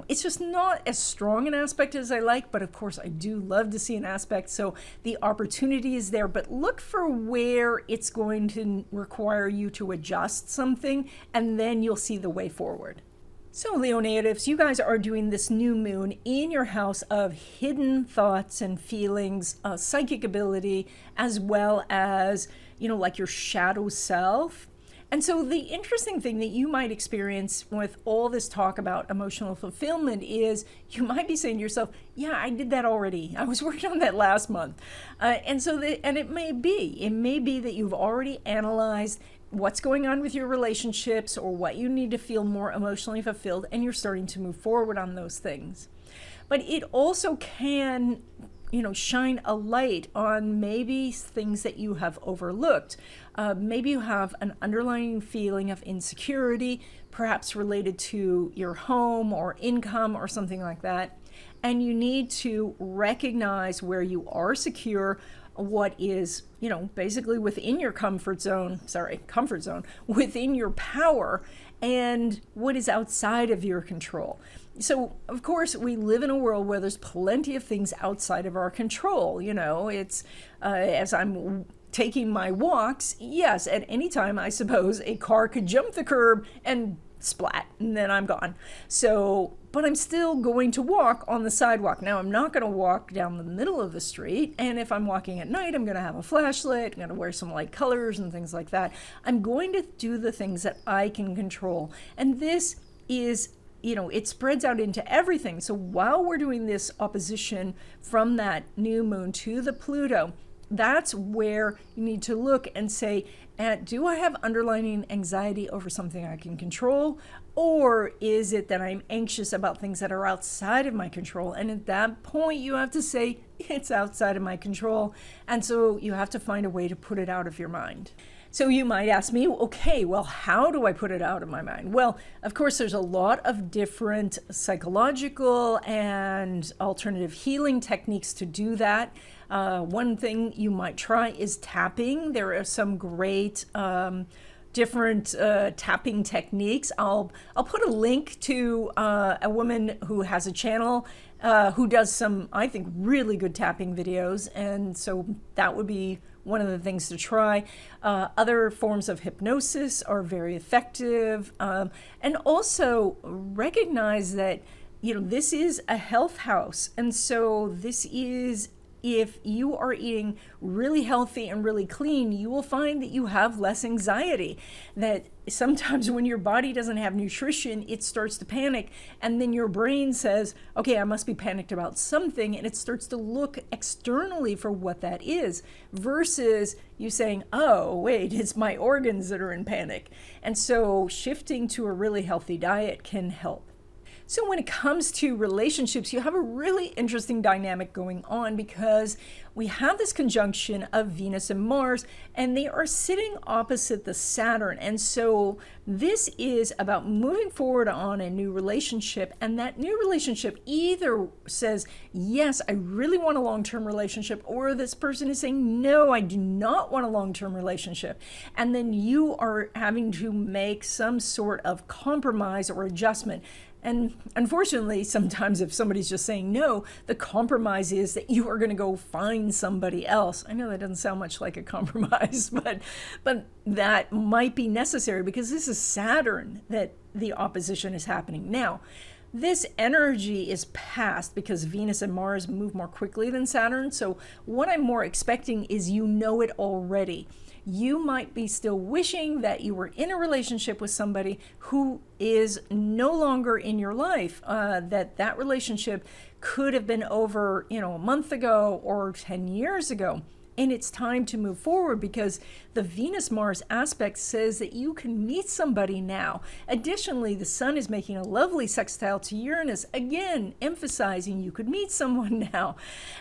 It's just not as strong an aspect as I like, but of course I do love to see an aspect, so the opportunity is there, but look for where it's going to require you to adjust something, and then you'll see the way forward. So Leo natives, you guys are doing this new moon in your house of hidden thoughts and feelings, psychic ability, as well as, like your shadow self. And so the interesting thing that you might experience with all this talk about emotional fulfillment is you might be saying to yourself, yeah, I did that already. I was working on that last month. And it may be that you've already analyzed what's going on with your relationships or what you need to feel more emotionally fulfilled, and you're starting to move forward on those things. But it also can shine a light on maybe things that you have overlooked. Maybe you have an underlying feeling of insecurity, perhaps related to your home or income or something like that. And you need to recognize where you are secure, what is, basically within your comfort zone, within your power, and what is outside of your control. So, of course, we live in a world where there's plenty of things outside of our control. It's as I'm taking my walks, yes, at any time, I suppose, a car could jump the curb and splat, and then I'm gone. So, but I'm still going to walk on the sidewalk. Now, I'm not going to walk down the middle of the street, and if I'm walking at night, I'm going to have a flashlight, I'm going to wear some light colors and things like that. I'm going to do the things that I can control, and this is it spreads out into everything. So while we're doing this opposition from that new moon to the Pluto, that's where you need to look and say, do I have underlying anxiety over something I can control? Or is it that I'm anxious about things that are outside of my control? And at that point, you have to say, it's outside of my control. And so you have to find a way to put it out of your mind. So you might ask me, okay, well, how do I put it out of my mind? Well, of course, there's a lot of different psychological and alternative healing techniques to do that. One thing you might try is tapping. There are some great different tapping techniques. I'll put a link to a woman who has a channel who does some, I think, really good tapping videos. And so that would be one of the things to try. Other forms of hypnosis are very effective. And also recognize that, this is a health house. And so this is, if you are eating really healthy and really clean, you will find that you have less anxiety. That sometimes when your body doesn't have nutrition, it starts to panic. And then your brain says, okay, I must be panicked about something. And it starts to look externally for what that is, versus you saying, oh, wait, it's my organs that are in panic. And so shifting to a really healthy diet can help. So when it comes to relationships, you have a really interesting dynamic going on, because we have this conjunction of Venus and Mars, and they are sitting opposite the Saturn. And so this is about moving forward on a new relationship, and that new relationship either says, yes, I really want a long-term relationship, or this person is saying, no, I do not want a long-term relationship. And then you are having to make some sort of compromise or adjustment. And unfortunately, sometimes if somebody's just saying no, the compromise is that you are going to go find somebody else. I know that doesn't sound much like a compromise, but that might be necessary, because this is Saturn that the opposition is happening. Now, this energy is past, because Venus and Mars move more quickly than Saturn. So what I'm more expecting is it already. You might be still wishing that you were in a relationship with somebody who is no longer in your life, that relationship could have been over, a month ago or 10 years ago. And it's time to move forward, because the Venus-Mars aspect says that you can meet somebody now. Additionally, the Sun is making a lovely sextile to Uranus, again, emphasizing you could meet someone now.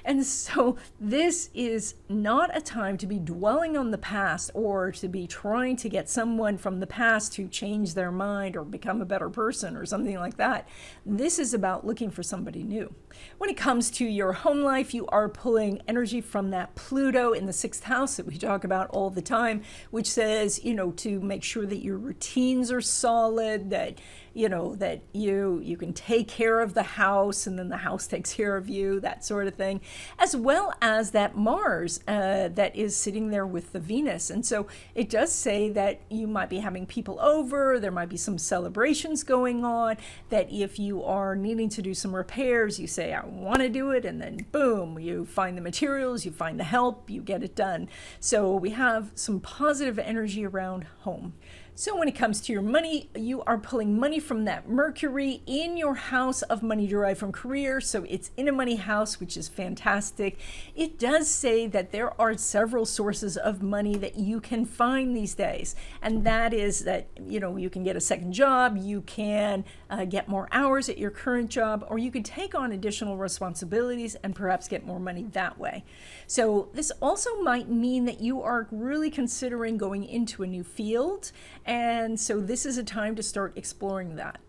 And so this is not a time to be dwelling on the past, or to be trying to get someone from the past to change their mind or become a better person or something like that. This is about looking for somebody new. When it comes to your home life, you are pulling energy from that Pluto in the 6th house that we talk about all the time, which says, to make sure that your routines are solid, that, that you can take care of the house, and then the house takes care of you, that sort of thing, as well as that Mars that is sitting there with the Venus. And so it does say that you might be having people over, there might be some celebrations going on, that if you are needing to do some repairs, you say, I want to do it, and then boom, you find the materials, you find the help, you get it done. So we have some positive energy around home. So when it comes to your money, you are pulling money from that Mercury in your house of money derived from career. So it's in a money house, which is fantastic. It does say that there are several sources of money that you can find these days. And that is that, you can get a second job, you can get more hours at your current job, or you could take on additional responsibilities and perhaps get more money that way. So this also might mean that you are really considering going into a new field. And so this is a time to start exploring that.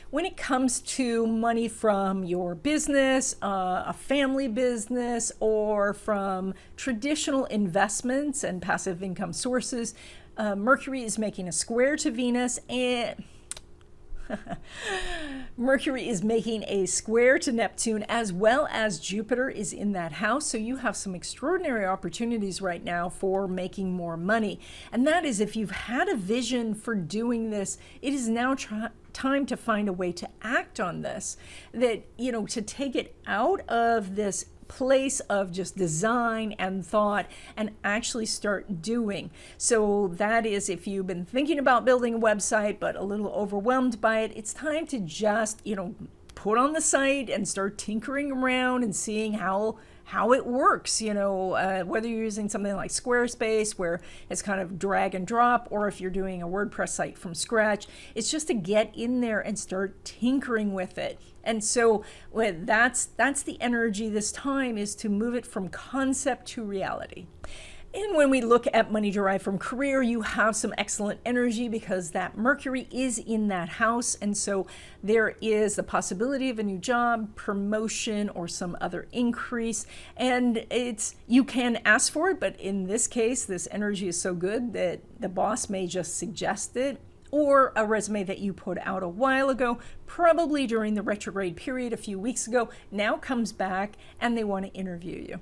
When it comes to money from your business, a family business, or from traditional investments and passive income sources, Mercury is making a square to Venus, and Mercury is making a square to Neptune, as well as Jupiter is in that house. So you have some extraordinary opportunities right now for making more money. And that is, if you've had a vision for doing this, it is now time to find a way to act on this, that, to take it out of this place of just design and thought and actually start doing. So that is, if you've been thinking about building a website but a little overwhelmed by it, it's time to just, put on the site and start tinkering around and seeing how it works, whether you're using something like Squarespace where it's kind of drag and drop, or if you're doing a WordPress site from scratch. It's just to get in there and start tinkering with it. And so that's the energy this time, is to move it from concept to reality. And when we look at money derived from career, you have some excellent energy because that Mercury is in that house. And so there is the possibility of a new job, promotion, or some other increase. And you can ask for it, but in this case, this energy is so good that the boss may just suggest it. Or a resume that you put out a while ago, probably during the retrograde period a few weeks ago, now comes back and they want to interview you.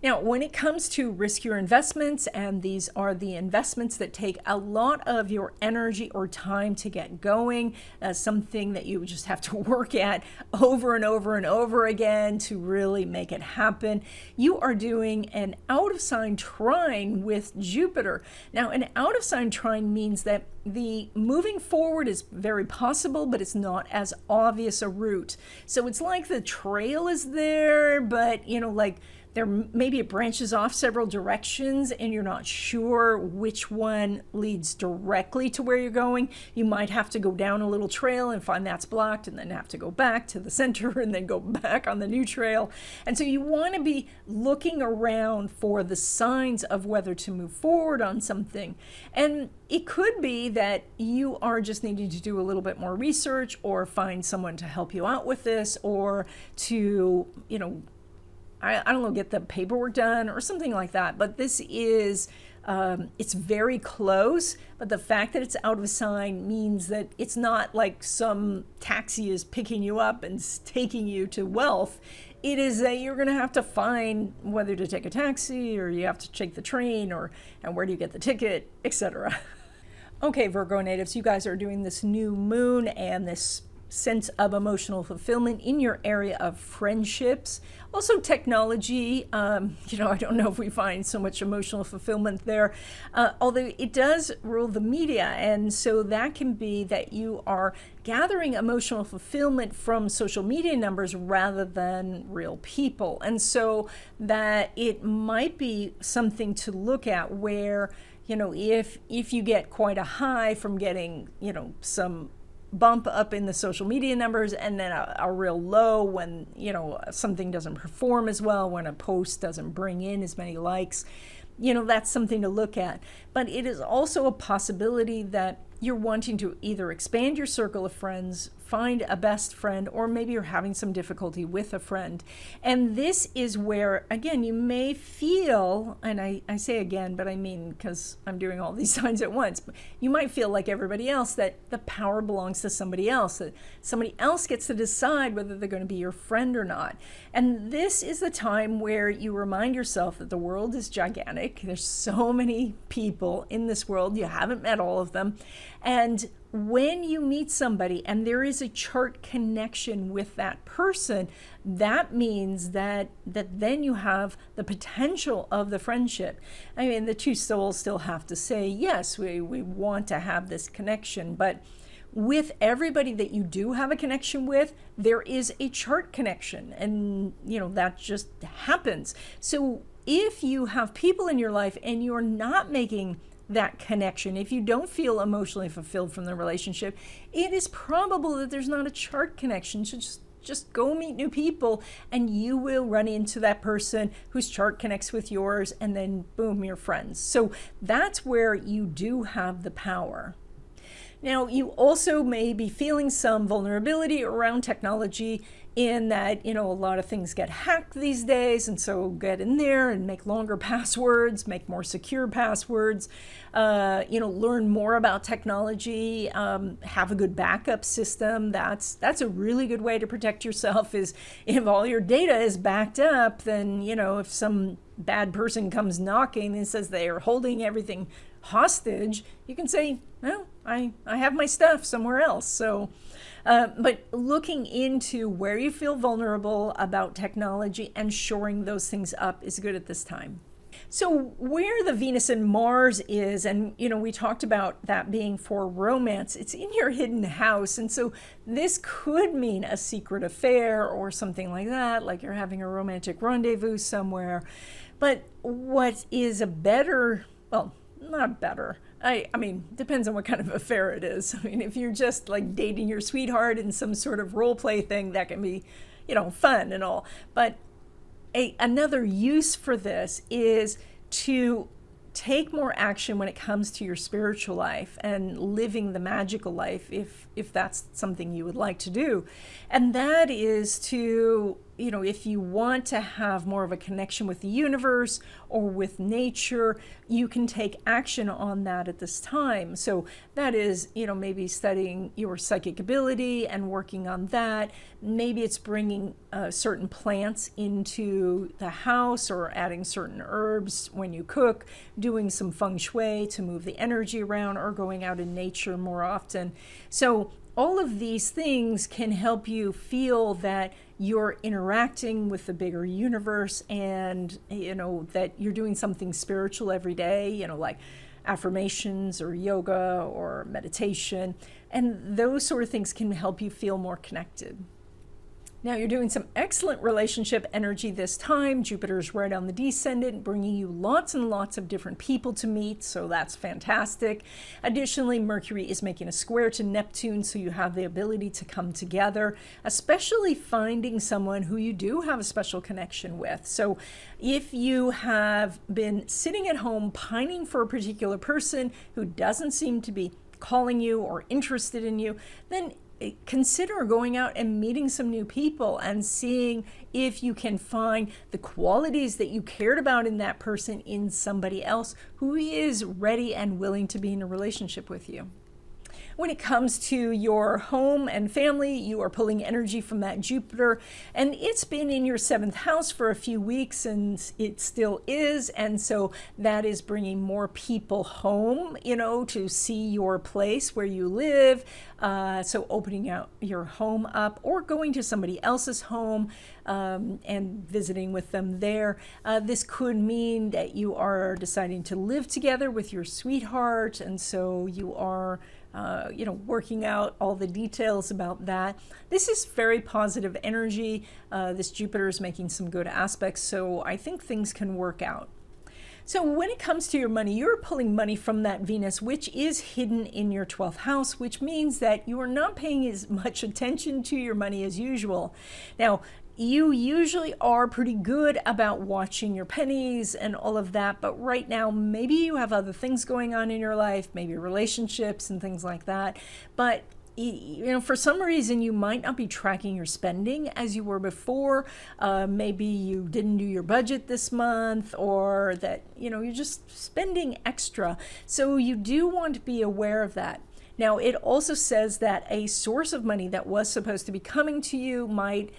Now, when it comes to riskier investments, and these are the investments that take a lot of your energy or time to get going, something that you just have to work at over and over and over again to really make it happen, you are doing an out-of-sign trine with Jupiter. Now, an out-of-sign trine means that the moving forward is very possible, but it's not as obvious a route. So it's like the trail is there, but, maybe it branches off several directions and you're not sure which one leads directly to where you're going. You might have to go down a little trail and find that's blocked, and then have to go back to the center and then go back on the new trail. And so you want to be looking around for the signs of whether to move forward on something. And it could be that you are just needing to do a little bit more research, or find someone to help you out with this, or to, I don't know, get the paperwork done or something like that. But this is, it's very close, but the fact that it's out of sign means that it's not like some taxi is picking you up and taking you to wealth. It is that you're going to have to find whether to take a taxi, or you have to take the train, and where do you get the ticket, etc. Okay, Virgo natives, you guys are doing this new moon and this sense of emotional fulfillment in your area of friendships. Also technology, I don't know if we find so much emotional fulfillment there, although it does rule the media. And so that can be that you are gathering emotional fulfillment from social media numbers rather than real people. And so that it might be something to look at where, if you get quite a high from getting, some bump up in the social media numbers, and then a real low when something doesn't perform as well, when a post doesn't bring in as many likes, that's something to look at. But it is also a possibility that you're wanting to either expand your circle of friends, find a best friend, or maybe you're having some difficulty with a friend. And this is where, again, you may feel, and I say again, but I mean, because I'm doing all these signs at once, but you might feel like everybody else that the power belongs to somebody else, that somebody else gets to decide whether they're going to be your friend or not. And this is the time where you remind yourself that the world is gigantic. There's so many people in this world. You haven't met all of them. And when you meet somebody and there is a chart connection with that person, that means that then you have the potential of the friendship. I mean, the two souls still have to say, yes, we want to have this connection, but with everybody that you do have a connection with, there is a chart connection, and that just happens. So if you have people in your life and you're not making that connection, if you don't feel emotionally fulfilled from the relationship, it is probable that there's not a chart connection. So just go meet new people, and you will run into that person whose chart connects with yours, and then boom, you're friends. So that's where you do have the power. Now, you also may be feeling some vulnerability around technology, in that, a lot of things get hacked these days, and so get in there and make longer passwords, make more secure passwords, learn more about technology, have a good backup system. That's a really good way to protect yourself, is if all your data is backed up, then, if some bad person comes knocking and says they are holding everything hostage, you can say, well, I have my stuff somewhere else. So, but looking into where you feel vulnerable about technology and shoring those things up is good at this time. So where the Venus and Mars is, and we talked about that being for romance, it's in your hidden house. And so this could mean a secret affair or something like that, like you're having a romantic rendezvous somewhere. But what is a better, well, not better, I mean, depends on what kind of affair it is. I mean, if you're just like dating your sweetheart in some sort of role play thing, that can be, fun and all. But another use for this is to take more action when it comes to your spiritual life and living the magical life, if that's something you would like to do. And that is to, if you want to have more of a connection with the universe or with nature, you can take action on that at this time. So that is, maybe studying your psychic ability and working on that. Maybe it's bringing certain plants into the house or adding certain herbs when you cook, doing some feng shui to move the energy around, or going out in nature more often. So all of these things can help you feel that you're interacting with the bigger universe, and that you're doing something spiritual every day, like affirmations or yoga or meditation, and those sort of things can help you feel more connected. Now you're doing some excellent relationship energy this time. Jupiter's right on the descendant, bringing you lots and lots of different people to meet, so that's fantastic. Additionally, Mercury is making a square to Neptune, so you have the ability to come together, especially finding someone who you do have a special connection with. So if you have been sitting at home pining for a particular person who doesn't seem to be calling you or interested in you, then consider going out and meeting some new people and seeing if you can find the qualities that you cared about in that person in somebody else who is ready and willing to be in a relationship with you. When it comes to your home and family, you are pulling energy from that Jupiter, and it's been in your 7th house for a few weeks, and it still is. And so that is bringing more people home, to see your place where you live. So opening out your home up or going to somebody else's home and visiting with them there. This could mean that you are deciding to live together with your sweetheart, and so you are working out all the details about that. This is very positive energy. This Jupiter is making some good aspects, so I think things can work out. So when it comes to your money, you're pulling money from that Venus, which is hidden in your 12th house, which means that you are not paying as much attention to your money as usual. Now, you usually are pretty good about watching your pennies and all of that, but right now maybe you have other things going on in your life, maybe relationships and things like that. But for some reason you might not be tracking your spending as you were before. Maybe you didn't do your budget this month, or that you're just spending extra. So you do want to be aware of that. Now, it also says that a source of money that was supposed to be coming to you might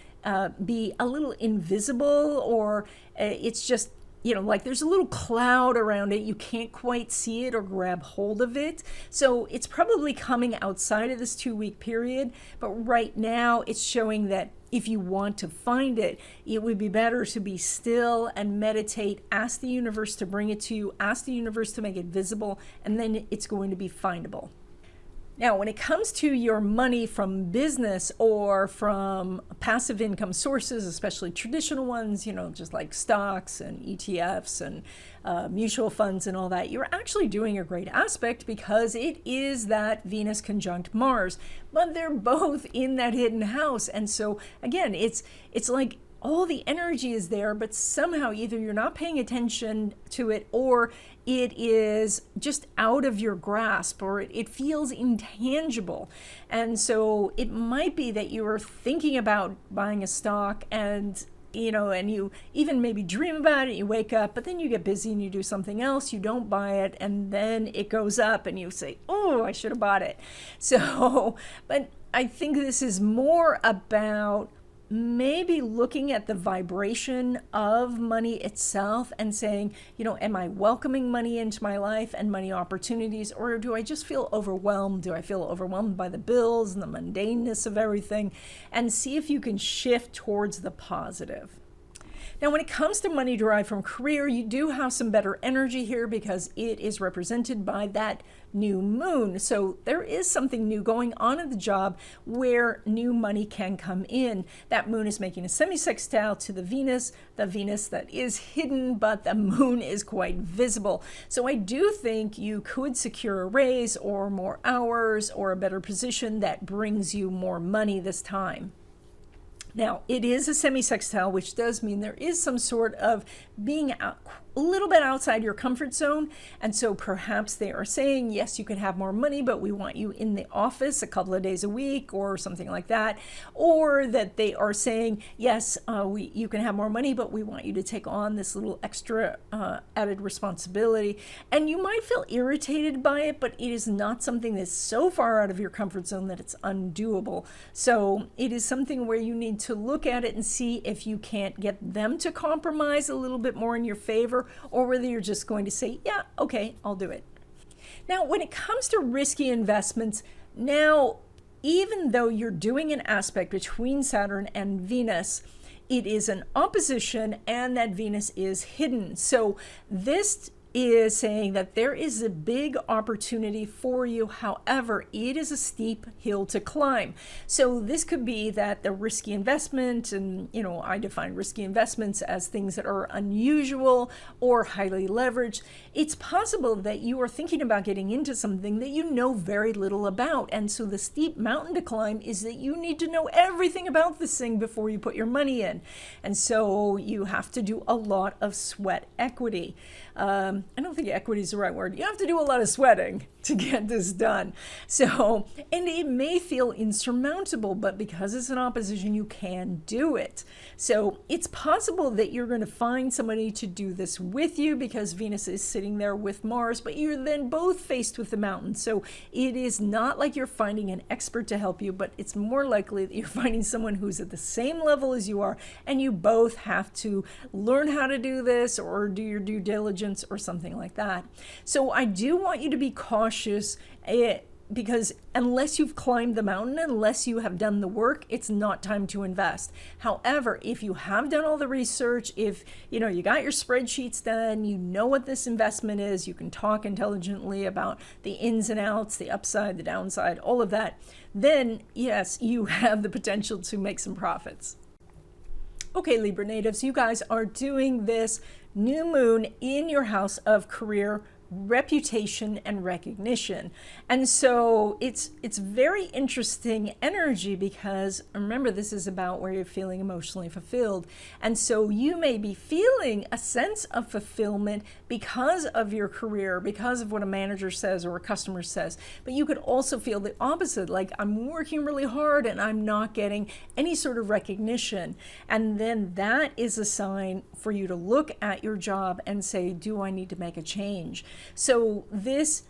be a little invisible, or it's just, like there's a little cloud around it. You can't quite see it or grab hold of it. So it's probably coming outside of this 2-week period. But right now it's showing that if you want to find it, it would be better to be still and meditate, ask the universe to bring it to you, ask the universe to make it visible, and then it's going to be findable. Now, when it comes to your money from business or from passive income sources, especially traditional ones, just like stocks and ETFs and mutual funds and all that, you're actually doing a great aspect because it is that Venus conjunct Mars, but they're both in that hidden house. And so again, it's like all the energy is there, but somehow either you're not paying attention to it, or it is just out of your grasp, or it feels intangible. And so it might be that you are thinking about buying a stock, and and you even maybe dream about it, you wake up, but then you get busy and you do something else, you don't buy it, and then it goes up and you say, oh, I should have bought it. So, but I think this is more about maybe looking at the vibration of money itself and saying, you know, am I welcoming money into my life and money opportunities, or do I just feel overwhelmed? Do I feel overwhelmed by the bills and the mundaneness of everything? And see if you can shift towards the positive. Now, when it comes to money derived from career, you do have some better energy here because it is represented by that new moon. So there is something new going on at the job where new money can come in. That moon is making a semi-sextile to the Venus that is hidden, but the moon is quite visible. So I do think you could secure a raise or more hours or a better position that brings you more money this time. Now, it is a semi-sextile, which does mean there is some sort of being out, a little bit outside your comfort zone. And so perhaps they are saying, yes, you can have more money, but we want you in the office a couple of days a week or something like that. Or that they are saying, yes, you can have more money, but we want you to take on this little extra added responsibility. And you might feel irritated by it, but it is not something that's so far out of your comfort zone that it's undoable. So it is something where you need to look at it and see if you can't get them to compromise a little bit more in your favor, or whether you're just going to say, yeah, okay, I'll do it. Now, when it comes to risky investments, now, even though you're doing an aspect between Saturn and Venus, it is an opposition and that Venus is hidden. So this is saying that there is a big opportunity for you. However, it is a steep hill to climb. So this could be that the risky investment, and you know, I define risky investments as things that are unusual or highly leveraged. It's possible that you are thinking about getting into something that you know very little about. And so the steep mountain to climb is that you need to know everything about this thing before you put your money in. And so you have to do a lot of sweat equity. I don't think equity is the right word. You have to do a lot of sweating to get this done. So, and it may feel insurmountable, but because it's an opposition, you can do it. So it's possible that you're going to find somebody to do this with you because Venus is sitting there with Mars, but you're then both faced with the mountain. So it is not like you're finding an expert to help you, but it's more likely that you're finding someone who's at the same level as you are, and you both have to learn how to do this or do your due diligence or something like that. So I do want you to be cautious because unless you've climbed the mountain, unless you have done the work, it's not time to invest. However, if you have done all the research, if you know you got your spreadsheets done, you know what this investment is, you can talk intelligently about the ins and outs, the upside, the downside, all of that, then yes, you have the potential to make some profits. Okay, Libra natives, you guys are doing this new moon in your house of career, reputation, and recognition. And so it's very interesting energy because remember, this is about where you're feeling emotionally fulfilled. And so you may be feeling a sense of fulfillment because of your career, because of what a manager says or a customer says. But you could also feel the opposite, like I'm working really hard and I'm not getting any sort of recognition. And then that is a sign for you to look at your job and say, do I need to make a change? So this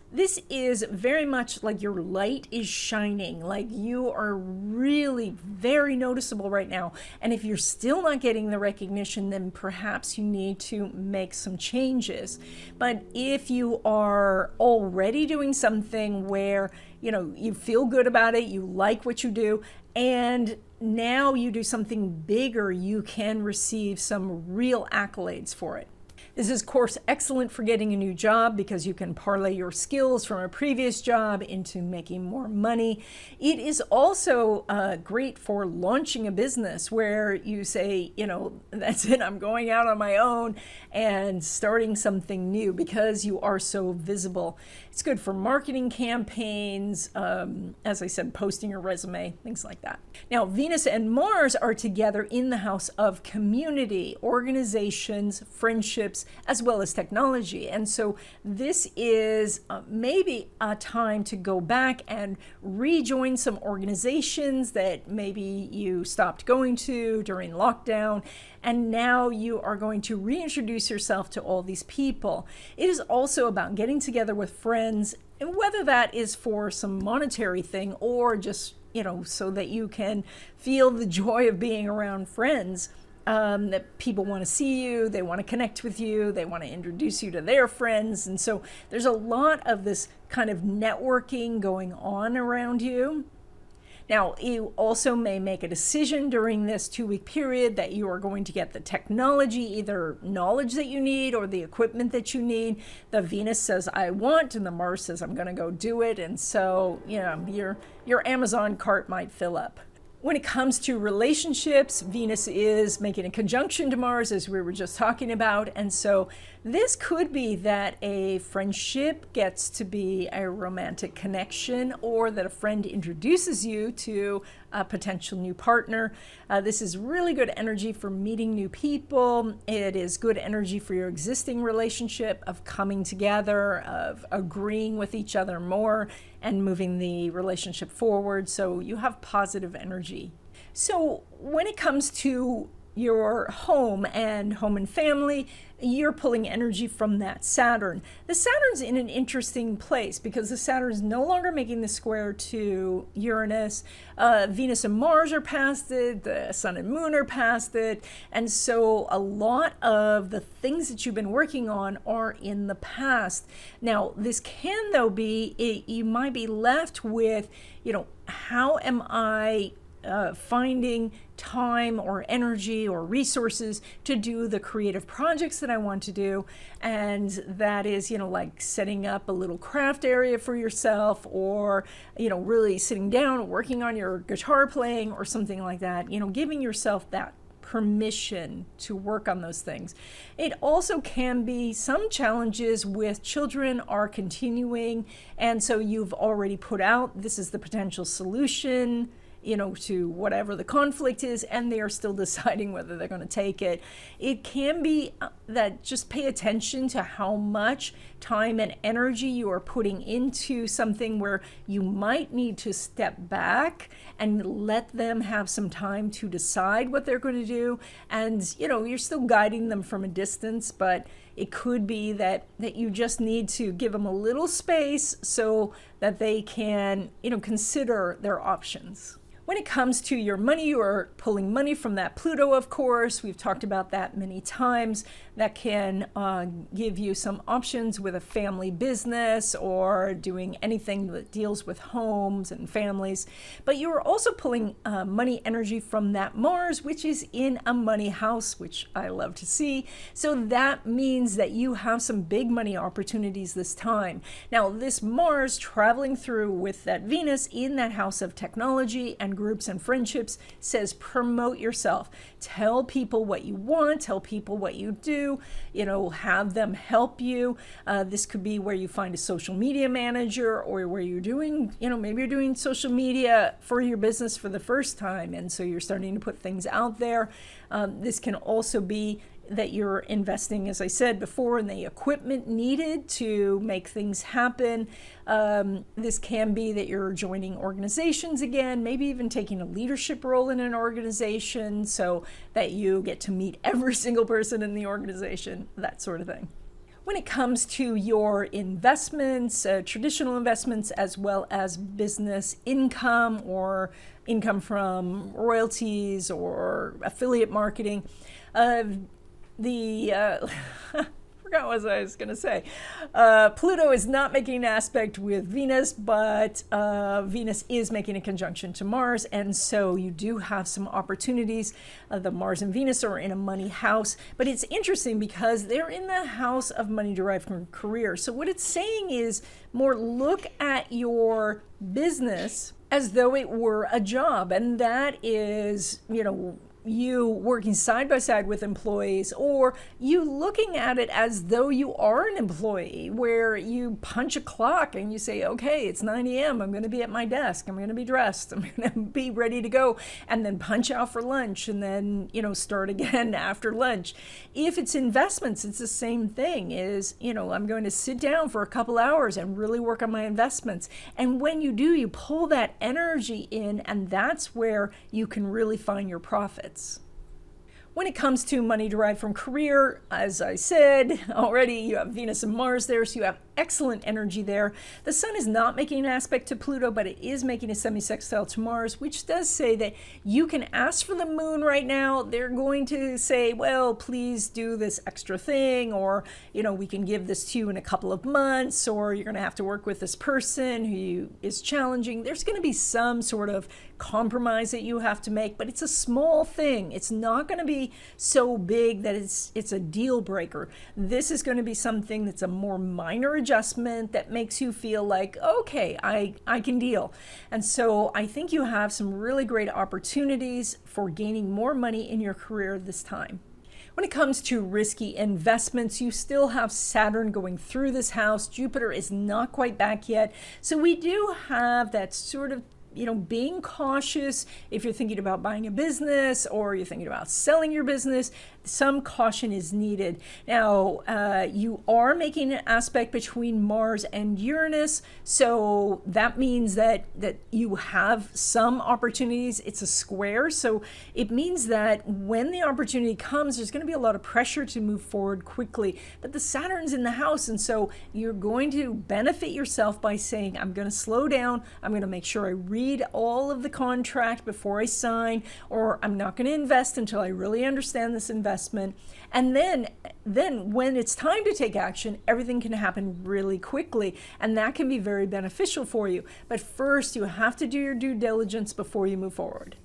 is very much like your light is shining, like you are really very noticeable right now. And if you're still not getting the recognition, then perhaps you need to make some changes. But if you are already doing something where, you know, you feel good about it, you like what you do, and now you do something bigger, you can receive some real accolades for it. This is, of course, excellent for getting a new job because you can parlay your skills from a previous job into making more money. It is also great for launching a business where you say, you know, that's it, I'm going out on my own and starting something new because you are so visible. It's good for marketing campaigns, as I said, posting your resume, things like that. Now, Venus and Mars are together in the house of community, organizations, friendships, as well as technology. And so this is maybe a time to go back and rejoin some organizations that maybe you stopped going to during lockdown, and now you are going to reintroduce yourself to all these people. It is also about getting together with friends, and whether that is for some monetary thing or just so that you can feel the joy of being around friends. That people want to see you, they want to connect with you, they want to introduce you to their friends. And so there's a lot of this kind of networking going on around you. Now, you also may make a decision during this 2-week period that you are going to get the technology, either knowledge that you need or the equipment that you need. The Venus says, I want, and the Mars says, I'm going to go do it. And so, your Amazon cart might fill up. When it comes to relationships, Venus is making a conjunction to Mars, as we were just talking about. And so this could be that a friendship gets to be a romantic connection, or that a friend introduces you to a potential new partner. This is really good energy for meeting new people. It is good energy for your existing relationship, of coming together, of agreeing with each other more and moving the relationship forward. So you have positive energy. So when it comes to your home and family, you're pulling energy from that Saturn. The Saturn's in an interesting place because the Saturn's no longer making the square to Uranus. Venus and Mars are past it, the Sun and Moon are past it, and so a lot of the things that you've been working on are in the past. Now, this can though be, you might be left with, how am I finding time or energy or resources to do the creative projects that I want to do. And that is, like setting up a little craft area for yourself, or, really sitting down, working on your guitar playing or something like that, giving yourself that permission to work on those things. It also can be some challenges with children are continuing, and so you've already put out, this is the potential solution, to whatever the conflict is, and they are still deciding whether they're going to take it. It can be that just pay attention to how much time and energy you are putting into something where you might need to step back and let them have some time to decide what they're going to do. And, you're still guiding them from a distance, but it could be that you just need to give them a little space so that they can, consider their options. When it comes to your money, you are pulling money from that Pluto, of course. We've talked about that many times. That can give you some options with a family business or doing anything that deals with homes and families. But you are also pulling money energy from that Mars, which is in a money house, which I love to see. So that means that you have some big money opportunities this time. Now, this Mars traveling through with that Venus in that house of technology and groups and friendships says promote yourself. Tell people what you want, tell people what you do, have them help you. This could be where you find a social media manager, or where you're doing, maybe you're doing social media for your business for the first time, and so you're starting to put things out there. This can also be that you're investing, as I said before, in the equipment needed to make things happen. This can be that you're joining organizations again, maybe even taking a leadership role in an organization so that you get to meet every single person in the organization, that sort of thing. When it comes to your investments, traditional investments, as well as business income or income from royalties or affiliate marketing, forgot what I was going to say. Pluto is not making an aspect with Venus, but Venus is making a conjunction to Mars, and so you do have some opportunities. The Mars and Venus are in a money house, but it's interesting because they're in the house of money derived from career. So what it's saying is more look at your business as though it were a job, and that is, you working side by side with employees, or you looking at it as though you are an employee, where you punch a clock and you say, okay, it's 9 a.m. I'm going to be at my desk. I'm going to be dressed. I'm going to be ready to go, and then punch out for lunch, and then, start again after lunch. If it's investments, it's the same thing. I'm going to sit down for a couple hours and really work on my investments. And when you do, you pull that energy in, and that's where you can really find your profits. When it comes to money derived from career, as I said already, you have Venus and Mars there, so you have excellent energy there. The Sun is not making an aspect to Pluto, but it is making a semi-sextile to Mars, which does say that you can ask for the Moon right now. They're going to say, well, please do this extra thing, or, we can give this to you in a couple of months, or you're going to have to work with this person who is challenging. There's going to be some sort of compromise that you have to make, but it's a small thing. It's not going to be so big that it's a deal breaker. This is going to be something that's a more minor adjustment that makes you feel like, okay, I can deal. And so I think you have some really great opportunities for gaining more money in your career this time. When it comes to risky investments, you still have Saturn going through this house. Jupiter is not quite back yet. So we do have that sort of being cautious if you're thinking about buying a business or you're thinking about selling your business. Some caution is needed. Now, you are making an aspect between Mars and Uranus, so that means that you have some opportunities. It's a square, so it means that when the opportunity comes, there's going to be a lot of pressure to move forward quickly. But the Saturn's in the house, and so you're going to benefit yourself by saying, I'm going to slow down. I'm going to make sure I read all of the contract before I sign, or I'm not going to invest until I really understand this investment. And then when it's time to take action, everything can happen really quickly, and that can be very beneficial for you. But first, you have to do your due diligence before you move forward.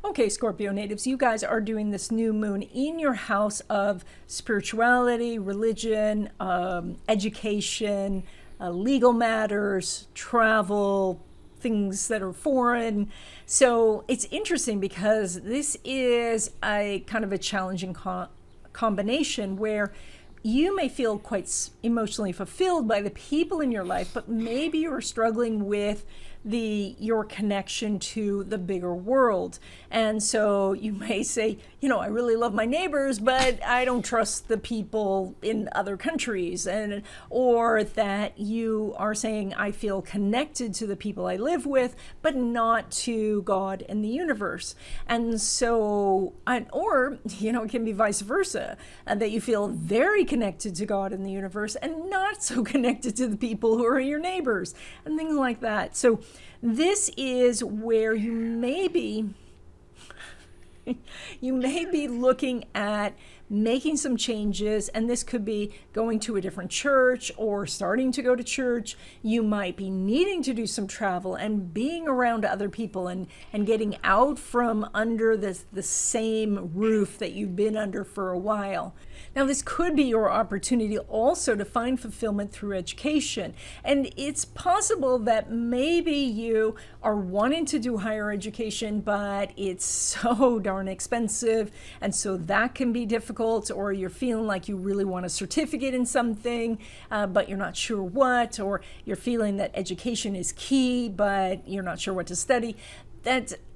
Okay, Scorpio natives, you guys are doing this new moon in your house of spirituality, religion, education, legal matters, travel, things that are foreign. So it's interesting because this is a kind of a challenging combination where you may feel quite emotionally fulfilled by the people in your life, but maybe you're struggling with your connection to the bigger world. And so you may say, I really love my neighbors, but I don't trust the people in other countries. Or that you are saying, I feel connected to the people I live with, but not to God and the universe. And so, or, it can be vice versa, that you feel very connected to God and the universe and not so connected to the people who are your neighbors and things like that. So this is where you may be looking at making some changes, and this could be going to a different church or starting to go to church. You might be needing to do some travel and being around other people and getting out from under the same roof that you've been under for a while. Now, this could be your opportunity also to find fulfillment through education. And it's possible that maybe you are wanting to do higher education, but it's so darn expensive. And so that can be difficult, or you're feeling like you really want a certificate in something, but you're not sure what, or you're feeling that education is key, but you're not sure what to study.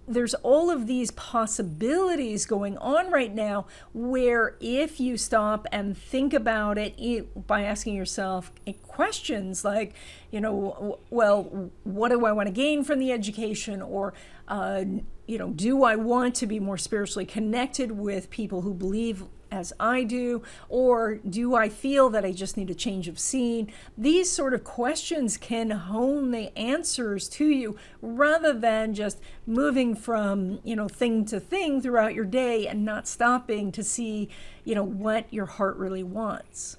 There's all of these possibilities going on right now where if you stop and think about it by asking yourself questions like, well, what do I want to gain from the education? Or, do I want to be more spiritually connected with people who believe as I do? Or do I feel that I just need a change of scene? These sort of questions can hone the answers to you rather than just moving from, thing to thing throughout your day and not stopping to see, what your heart really wants.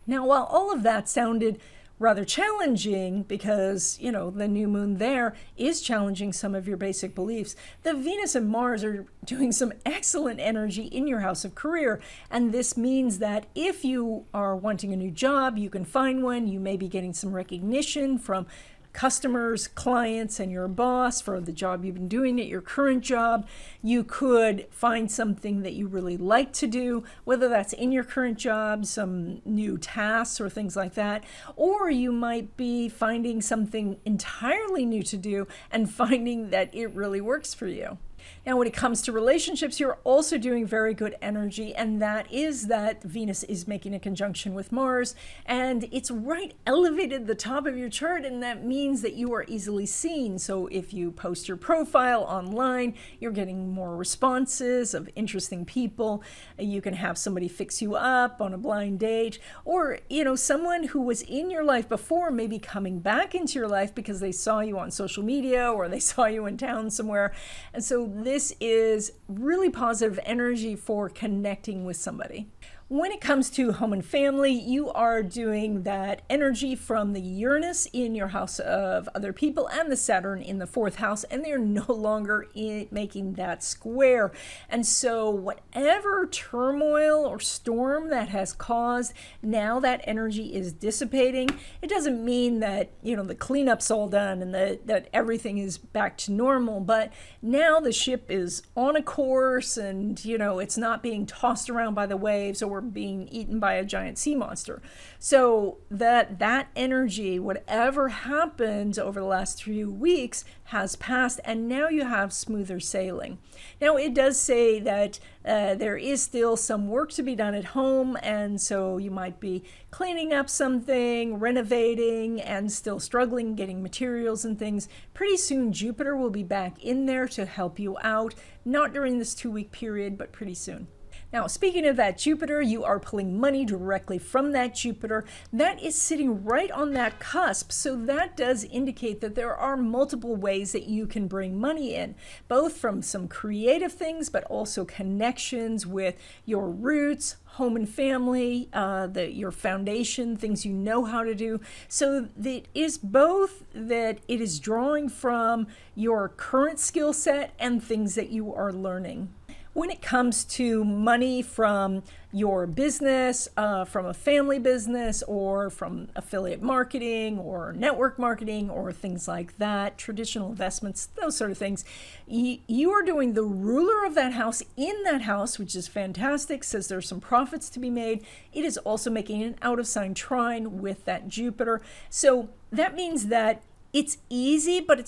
Now, while all of that sounded rather challenging because, the new moon there is challenging some of your basic beliefs, the Venus and Mars are doing some excellent energy in your house of career. And this means that if you are wanting a new job, you can find one. You may be getting some recognition from customers, clients, and your boss for the job you've been doing at your current job. You could find something that you really like to do, whether that's in your current job, some new tasks or things like that, or you might be finding something entirely new to do and finding that it really works for you. Now, when it comes to relationships, you're also doing very good energy, and that is that Venus is making a conjunction with Mars, and it's right elevated at the top of your chart, and that means that you are easily seen. So if you post your profile online, you're getting more responses of interesting people. You can have somebody fix you up on a blind date, or, someone who was in your life before may be coming back into your life because they saw you on social media or they saw you in town somewhere. And so this is really positive energy for connecting with somebody. When it comes to home and family, you are doing that energy from the Uranus in your house of other people and the Saturn in the 4th house, and they're no longer making that square. And so whatever turmoil or storm that has caused, now that energy is dissipating. It doesn't mean that, the cleanup's all done and that everything is back to normal, but now the ship is on a course and, it's not being tossed around by the waves or being eaten by a giant sea monster. So that energy, whatever happened over the last 3 weeks, has passed, and now you have smoother sailing. Now, it does say that there is still some work to be done at home, and so you might be cleaning up something, renovating, and still struggling getting materials and things. Pretty soon Jupiter will be back in there to help you out, not during this 2-week period, but pretty soon. Now, speaking of that Jupiter, you are pulling money directly from that Jupiter. That is sitting right on that cusp. So that does indicate that there are multiple ways that you can bring money in, both from some creative things, but also connections with your roots, home and family, your foundation, things you know how to do. So it is both that it is drawing from your current skill set and things that you are learning. When it comes to money from your business, from a family business, or from affiliate marketing or network marketing or things like that, traditional investments, those sort of things, you are doing the ruler of that house in that house, which is fantastic, says there's some profits to be made. It is also making an out of sign trine with that Jupiter. So that means that it's easy, but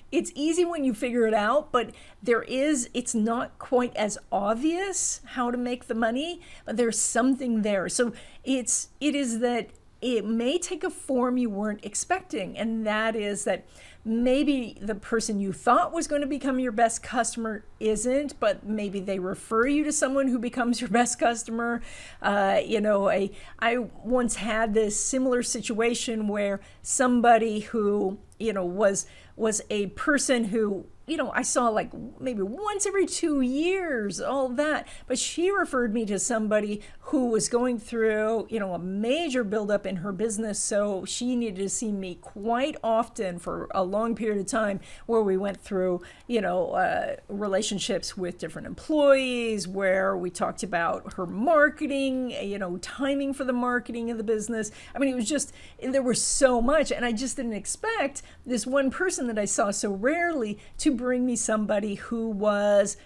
it's easy when you figure it out, but it's not quite as obvious how to make the money, but there's something there. So it is that it may take a form you weren't expecting, and that is that maybe the person you thought was going to become your best customer isn't, but maybe they refer you to someone who becomes your best customer. I once had this similar situation where somebody who, was a person who, I saw like maybe once every 2 years, all that. But she referred me to somebody who was going through, a major buildup in her business. So she needed to see me quite often for a long period of time, where we went through, relationships with different employees, where we talked about her marketing, timing for the marketing of the business. I mean, it was just, there was so much, and I just didn't expect this one person that I saw so rarely to bring me somebody who was,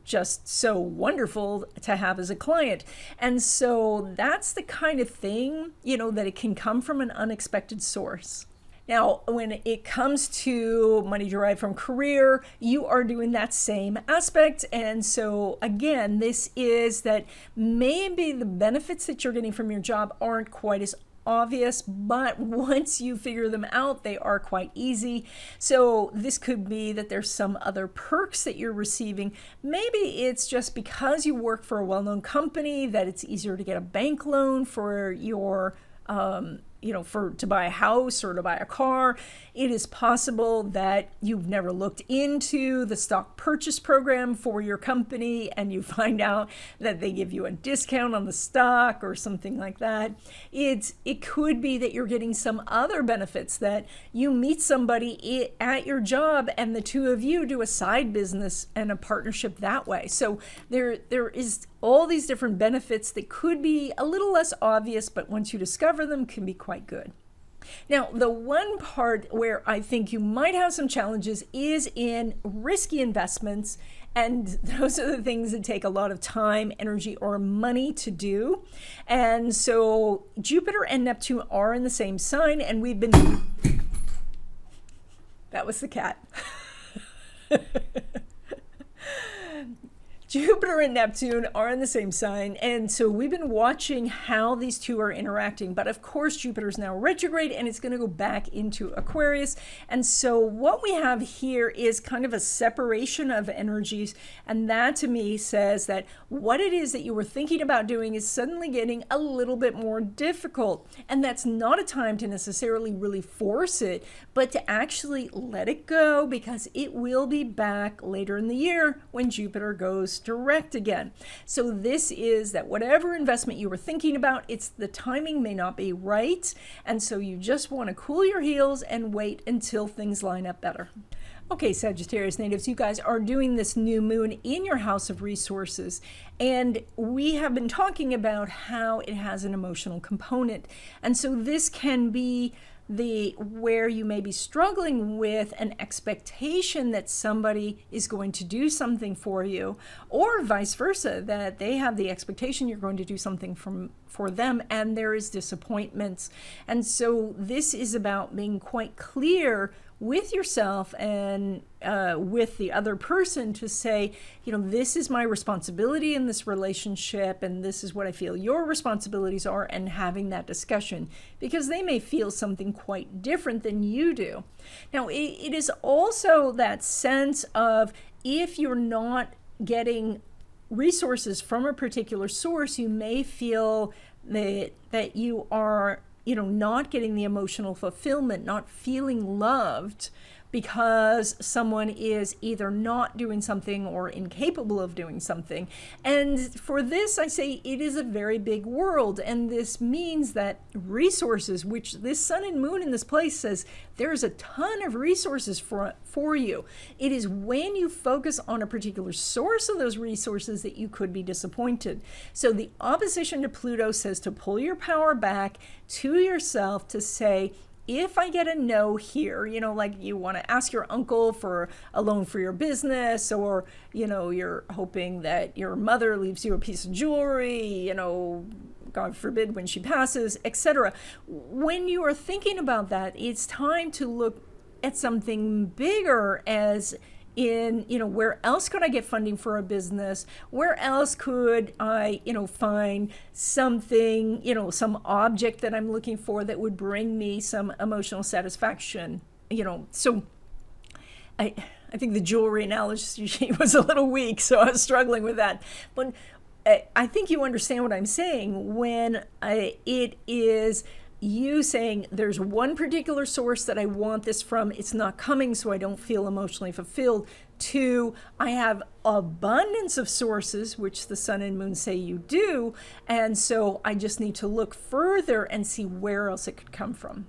just so wonderful to have as a client. And so that's the kind of thing, that it can come from an unexpected source. Now, when it comes to money derived from career, you are doing that same aspect. And so again, this is that maybe the benefits that you're getting from your job aren't quite as obvious, but once you figure them out, they are quite easy. So this could be that there's some other perks that you're receiving. Maybe it's just because you work for a well-known company that it's easier to get a bank loan for your to buy a house or to buy a car. It is possible that you've never looked into the stock purchase program for your company, and you find out that they give you a discount on the stock or something like that. It could be that you're getting some other benefits, that you meet somebody at your job and the two of you do a side business and a partnership that way. So there is all these different benefits that could be a little less obvious, but once you discover them, can be quite good. Now, the one part where I think you might have some challenges is in risky investments, and those are the things that take a lot of time, energy, or money to do. And so Jupiter and Neptune are in the same sign, and we've been... That was the cat. Jupiter and Neptune are in the same sign, and so we've been watching how these two are interacting. But of course, Jupiter is now retrograde, and it's going to go back into Aquarius. And so what we have here is kind of a separation of energies, and that to me says that what it is that you were thinking about doing is suddenly getting a little bit more difficult. And that's not a time to necessarily really force it, but to actually let it go, because it will be back later in the year when Jupiter goes direct again. So this is that whatever investment you were thinking about, the timing may not be right, and so you just want to cool your heels and wait until things line up better. Okay, Sagittarius natives, you guys are doing this new moon in your house of resources, and we have been talking about how it has an emotional component. And so this can be where you may be struggling with an expectation that somebody is going to do something for you, or vice versa, that they have the expectation you're going to do something for them, and there is disappointments. And so this is about being quite clear with yourself and with the other person to say, this is my responsibility in this relationship, and this is what I feel your responsibilities are, and having that discussion, because they may feel something quite different than you do. Now, it is also that sense of, if you're not getting resources from a particular source, you may feel that you are not getting the emotional fulfillment, not feeling loved, because someone is either not doing something or incapable of doing something. And for this, I say it is a very big world. And this means that resources, which this sun and moon in this place says, there's a ton of resources for you. It is when you focus on a particular source of those resources that you could be disappointed. So the opposition to Pluto says to pull your power back to yourself, to say, if I get a no here, like you want to ask your uncle for a loan for your business, or, you're hoping that your mother leaves you a piece of jewelry, God forbid when she passes, etc. When you are thinking about that, it's time to look at something bigger, as in, where else could I get funding for a business? Where else could I, find something, some object that I'm looking for that would bring me some emotional satisfaction? So I think the jewelry analogy was a little weak, so I was struggling with that. But I think you understand what I'm saying when it is you saying, there's one particular source that I want this from, it's not coming, so I don't feel emotionally fulfilled, to I have abundance of sources, which the sun and moon say you do, and so I just need to look further and see where else it could come from.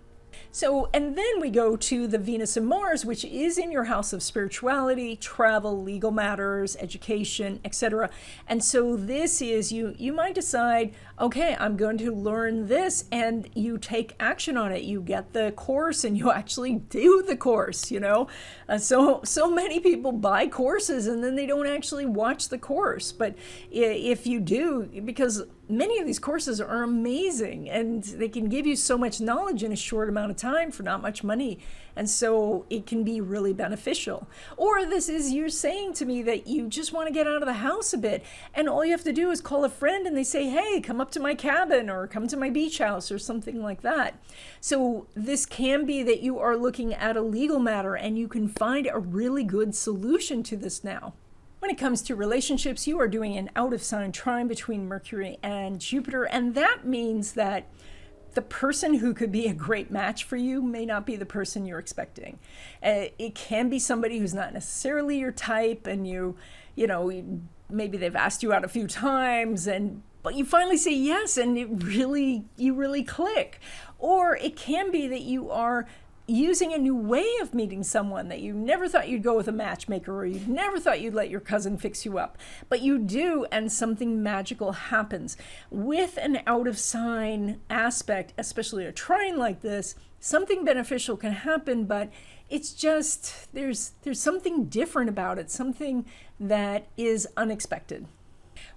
So, and then we go to the Venus and Mars, which is in your house of spirituality, travel, legal matters, education, etc. And so this is, you might decide, okay, I'm going to learn this, and you take action on it. You get the course and you actually do the course, So many people buy courses and then they don't actually watch the course. But if you do, because many of these courses are amazing and they can give you so much knowledge in a short amount of time for not much money. And so it can be really beneficial. Or this is, you're saying to me that you just want to get out of the house a bit, and all you have to do is call a friend and they say, hey, come up to my cabin or come to my beach house or something like that. So this can be that you are looking at a legal matter and you can find a really good solution to this now. When it comes to relationships, you are doing an out-of-sign trine between Mercury and Jupiter, and that means that the person who could be a great match for you may not be the person you're expecting. It can be somebody who's not necessarily your type, and maybe they've asked you out a few times, but you finally say yes, and you really click. Or it can be that you are using a new way of meeting someone, that you never thought you'd go with a matchmaker, or you never thought you'd let your cousin fix you up, but you do, and something magical happens. With an out of sign aspect, especially a trine like this, something beneficial can happen, but it's just, there's something different about it, something that is unexpected.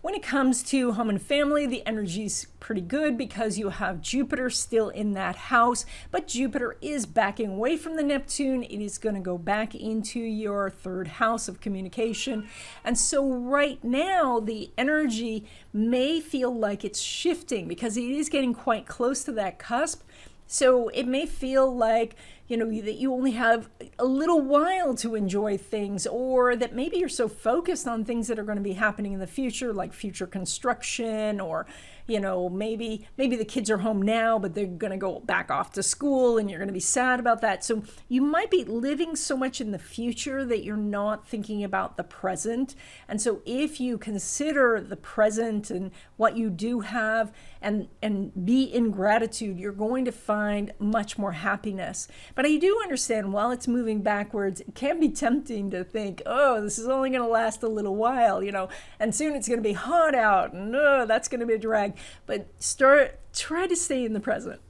When it comes to home and family, the energy's pretty good because you have Jupiter still in that house, but Jupiter is backing away from the Neptune. It is going to go back into your third house of communication. And so right now, the energy may feel like it's shifting because it is getting quite close to that cusp. So it may feel like, that you only have a little while to enjoy things, or that maybe you're so focused on things that are going to be happening in the future, like future construction, or, maybe the kids are home now, but they're going to go back off to school and you're going to be sad about that. So you might be living so much in the future that you're not thinking about the present. And so if you consider the present and what you do have and be in gratitude, you're going to find much more happiness. But I do understand while it's moving backwards, it can be tempting to think, oh, this is only going to last a little while, and soon it's going to be hot out, and that's going to be a drag. But try to stay in the present.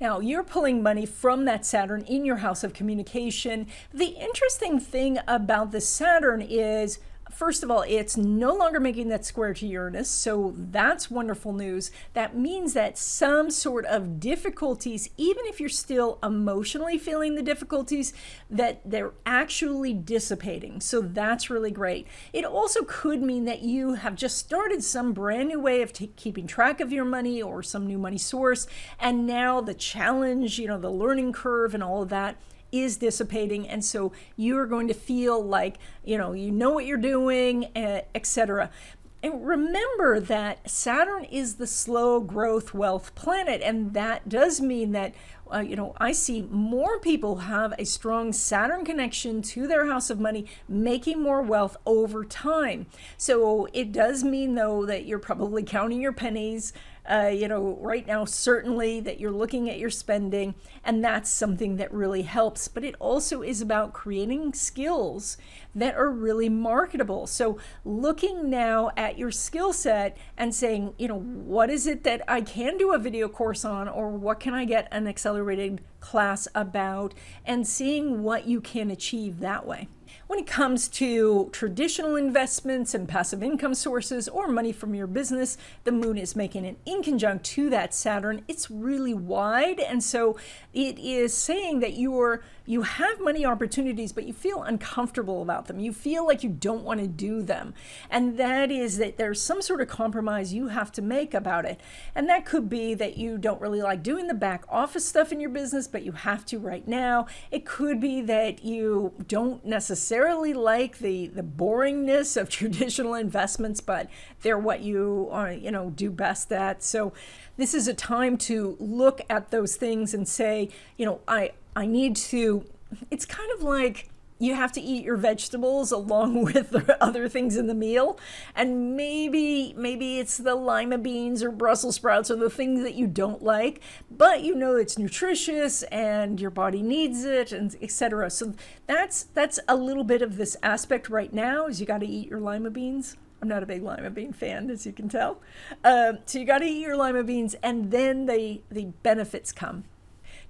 Now, you're pulling money from that Saturn in your house of communication. The interesting thing about the Saturn is, first of all, it's no longer making that square to Uranus, so that's wonderful news. That means that some sort of difficulties, even if you're still emotionally feeling the difficulties, that they're actually dissipating. So that's really great. It also could mean that you have just started some brand new way of keeping track of your money or some new money source, and now the challenge, the learning curve and all of that is dissipating, and so you're going to feel like you know what you're doing, etc. And remember that Saturn is the slow growth wealth planet, and that does mean that I see more people have a strong Saturn connection to their house of money, making more wealth over time. So it does mean, though, that you're probably counting your pennies, right now, certainly that you're looking at your spending, and that's something that really helps. But it also is about creating skills that are really marketable. So looking now at your skill set and saying, what is it that I can do a video course on, or what can I get an accelerated class about, and seeing what you can achieve that way. When it comes to traditional investments and passive income sources or money from your business, the moon is making an inconjunct to that Saturn. It's really wide, and so it is saying that you have money opportunities, but you feel uncomfortable about them. You feel like you don't want to do them, and that is that there's some sort of compromise you have to make about it. And that could be that you don't really like doing the back office stuff in your business, but you have to right now. It could be that you don't necessarily like the boringness of traditional investments, but they're what you are, do best at. So this is a time to look at those things and say, I need to, it's kind of like you have to eat your vegetables along with the other things in the meal. And maybe it's the lima beans or Brussels sprouts or the things that you don't like, but it's nutritious and your body needs it, and etc. So that's a little bit of this aspect right now, is you got to eat your lima beans. I'm not a big lima bean fan, as you can tell. So you got to eat your lima beans, and then the benefits come.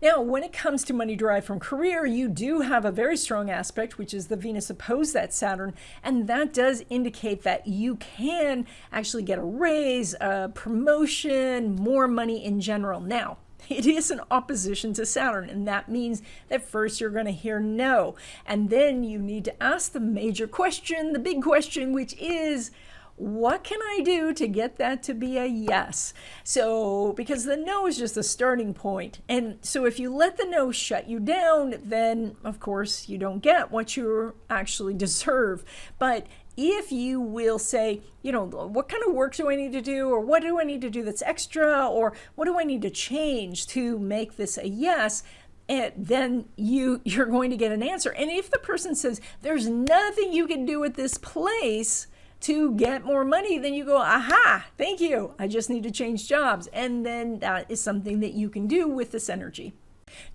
Now, when it comes to money derived from career, you do have a very strong aspect, which is the Venus opposed that Saturn, and that does indicate that you can actually get a raise, a promotion, more money in general. Now, it is an opposition to Saturn, and that means that first you're going to hear no, and then you need to ask the major question, the big question, which is, what can I do to get that to be a yes? So, because the no is just a starting point. And so if you let the no shut you down, then of course you don't get what you actually deserve. But if you will say, what kind of work do I need to do? Or what do I need to do that's extra? Or what do I need to change to make this a yes? And then you're going to get an answer. And if the person says, there's nothing you can do at this place to get more money, then you go, aha, thank you. I just need to change jobs. And then that is something that you can do with this energy.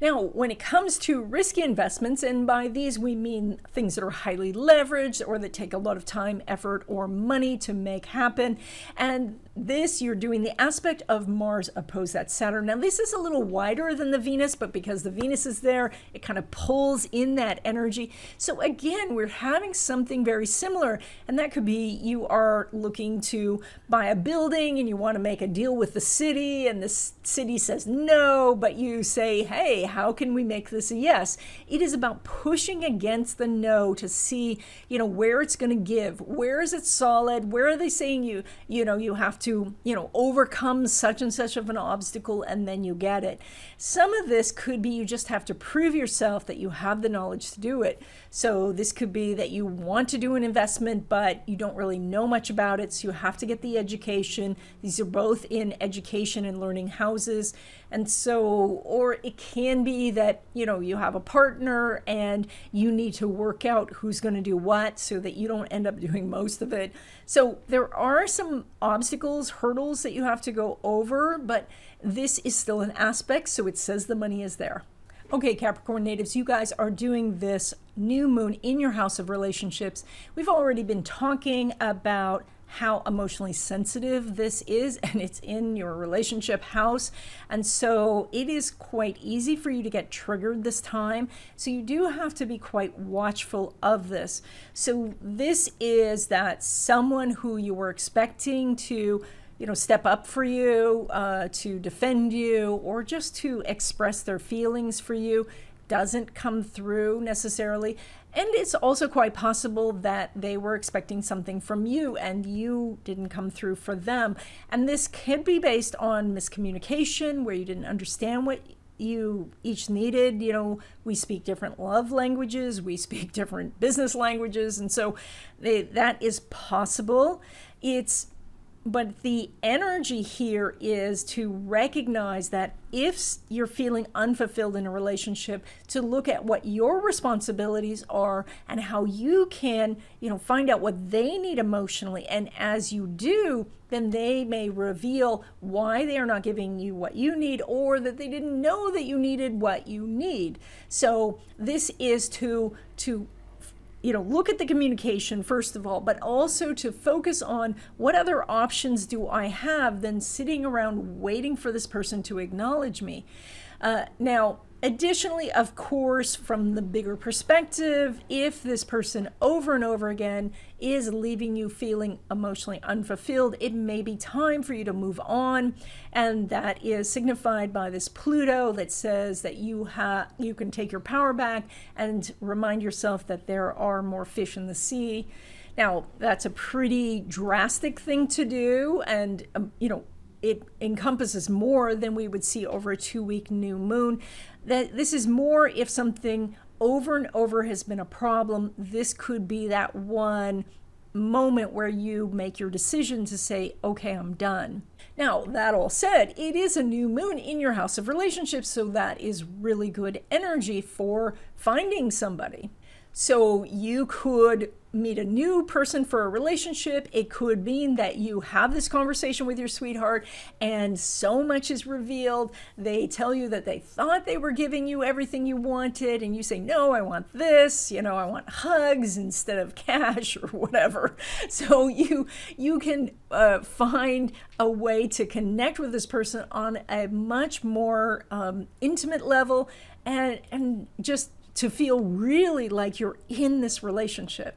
Now, when it comes to risky investments, and by these we mean things that are highly leveraged or that take a lot of time, effort, or money to make happen, and this you're doing the aspect of Mars opposed that Saturn. Now, this is a little wider than the Venus, but because the Venus is there, it kind of pulls in that energy. So again, we're having something very similar, and that could be you are looking to buy a building and you want to make a deal with the city, and the city says no, but you say, hey, how can we make this a yes? It is about pushing against the no to see, where it's going to give. Where is it solid? Where are they saying you have to, overcome such and such of an obstacle, and then you get it. Some of this could be you just have to prove yourself that you have the knowledge to do it. So this could be that you want to do an investment, but you don't really know much about it, so you have to get the education. These are both in education and learning houses. And so, or it can be that, you have a partner and you need to work out who's going to do what so that you don't end up doing most of it. So there are some obstacles, hurdles that you have to go over, but this is still an aspect, so it says the money is there. Okay, Capricorn natives, you guys are doing this new moon in your house of relationships. We've already been talking about how emotionally sensitive this is, and it's in your relationship house. And so it is quite easy for you to get triggered this time. So you do have to be quite watchful of this. So this is that someone who you were expecting to step up for you, to defend you, or just to express their feelings for you doesn't come through necessarily. And it's also quite possible that they were expecting something from you and you didn't come through for them. And this could be based on miscommunication, where you didn't understand what you each needed. We speak different love languages, we speak different business languages, and so that is possible. But the energy here is to recognize that if you're feeling unfulfilled in a relationship, to look at what your responsibilities are and how you can, find out what they need emotionally. And as you do, then they may reveal why they are not giving you what you need, or that they didn't know that you needed what you need. So this is to look at the communication first of all, but also to focus on what other options do I have than sitting around waiting for this person to acknowledge me. Now, additionally, of course, from the bigger perspective, if this person over and over again is leaving you feeling emotionally unfulfilled, it may be time for you to move on. And that is signified by this Pluto that says that you can take your power back and remind yourself that there are more fish in the sea. Now, that's a pretty drastic thing to do, and it encompasses more than we would see over a 2-week new moon. That this is more if something over and over has been a problem. This could be that one moment where you make your decision to say, okay, I'm done. Now, that all said, it is a new moon in your house of relationships, so that is really good energy for finding somebody. So you could meet a new person for a relationship. It could mean that you have this conversation with your sweetheart and so much is revealed. They tell you that they thought they were giving you everything you wanted, and you say, no, I want this, I want hugs instead of cash or whatever. So you can find a way to connect with this person on a much more intimate level, and just to feel really like you're in this relationship.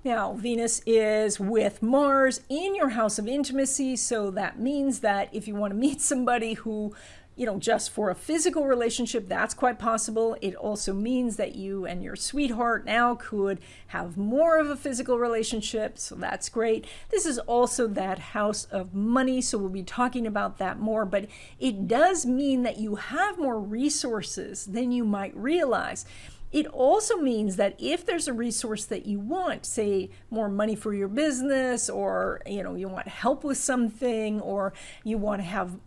Now, Venus is with Mars in your house of intimacy, so that means that if you want to meet somebody who, just for a physical relationship, that's quite possible. It also means that you and your sweetheart now could have more of a physical relationship, so that's great. This is also that house of money, so we'll be talking about that more, but it does mean that you have more resources than you might realize. It also means that if there's a resource that you want, say more money for your business, or you want help with something, or you want to have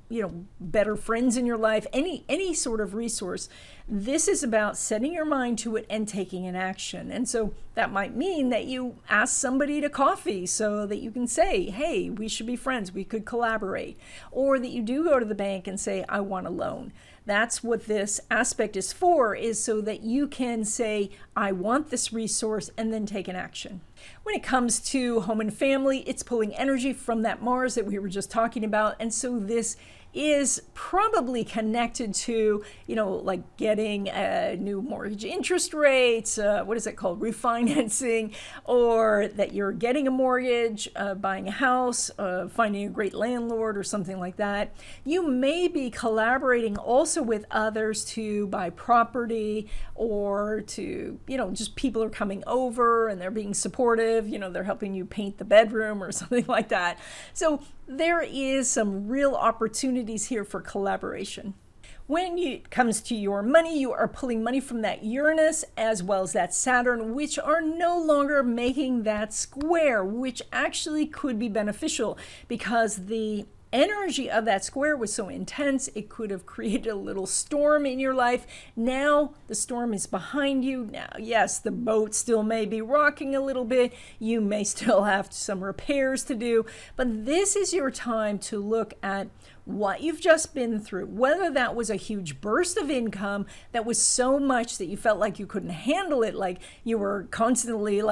better friends in your life, any sort of resource, this is about setting your mind to it and taking an action. And so that might mean that you ask somebody to coffee so that you can say, hey, we should be friends, we could collaborate, or that you do go to the bank and say, I want a loan. That's what this aspect is for, is so that you can say, I want this resource, and then take an action. When it comes to home and family, it's pulling energy from that Mars that we were just talking about. And so this is probably connected to, like getting new mortgage interest rates, what is it called, refinancing, or that you're getting a mortgage, buying a house, finding a great landlord or something like that. You may be collaborating also with others to buy property, or to, just people are coming over and they're being supportive, they're helping you paint the bedroom or something like that. So there is some real opportunities here for collaboration. When it comes to your money, you are pulling money from that Uranus as well as that Saturn, which are no longer making that square, which actually could be beneficial because the energy of that square was so intense, it could have created a little storm in your life. Now the storm is behind you. Now, yes, the boat still may be rocking a little bit. You may still have some repairs to do, but this is your time to look at what you've just been through, whether that was a huge burst of income that was so much that you felt like you couldn't handle it, like you were constantly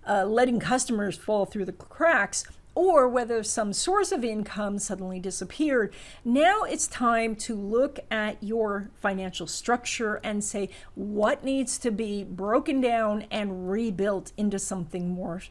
letting customers fall through the cracks, or whether some source of income suddenly disappeared. Now it's time to look at your financial structure and say what needs to be broken down and rebuilt into something more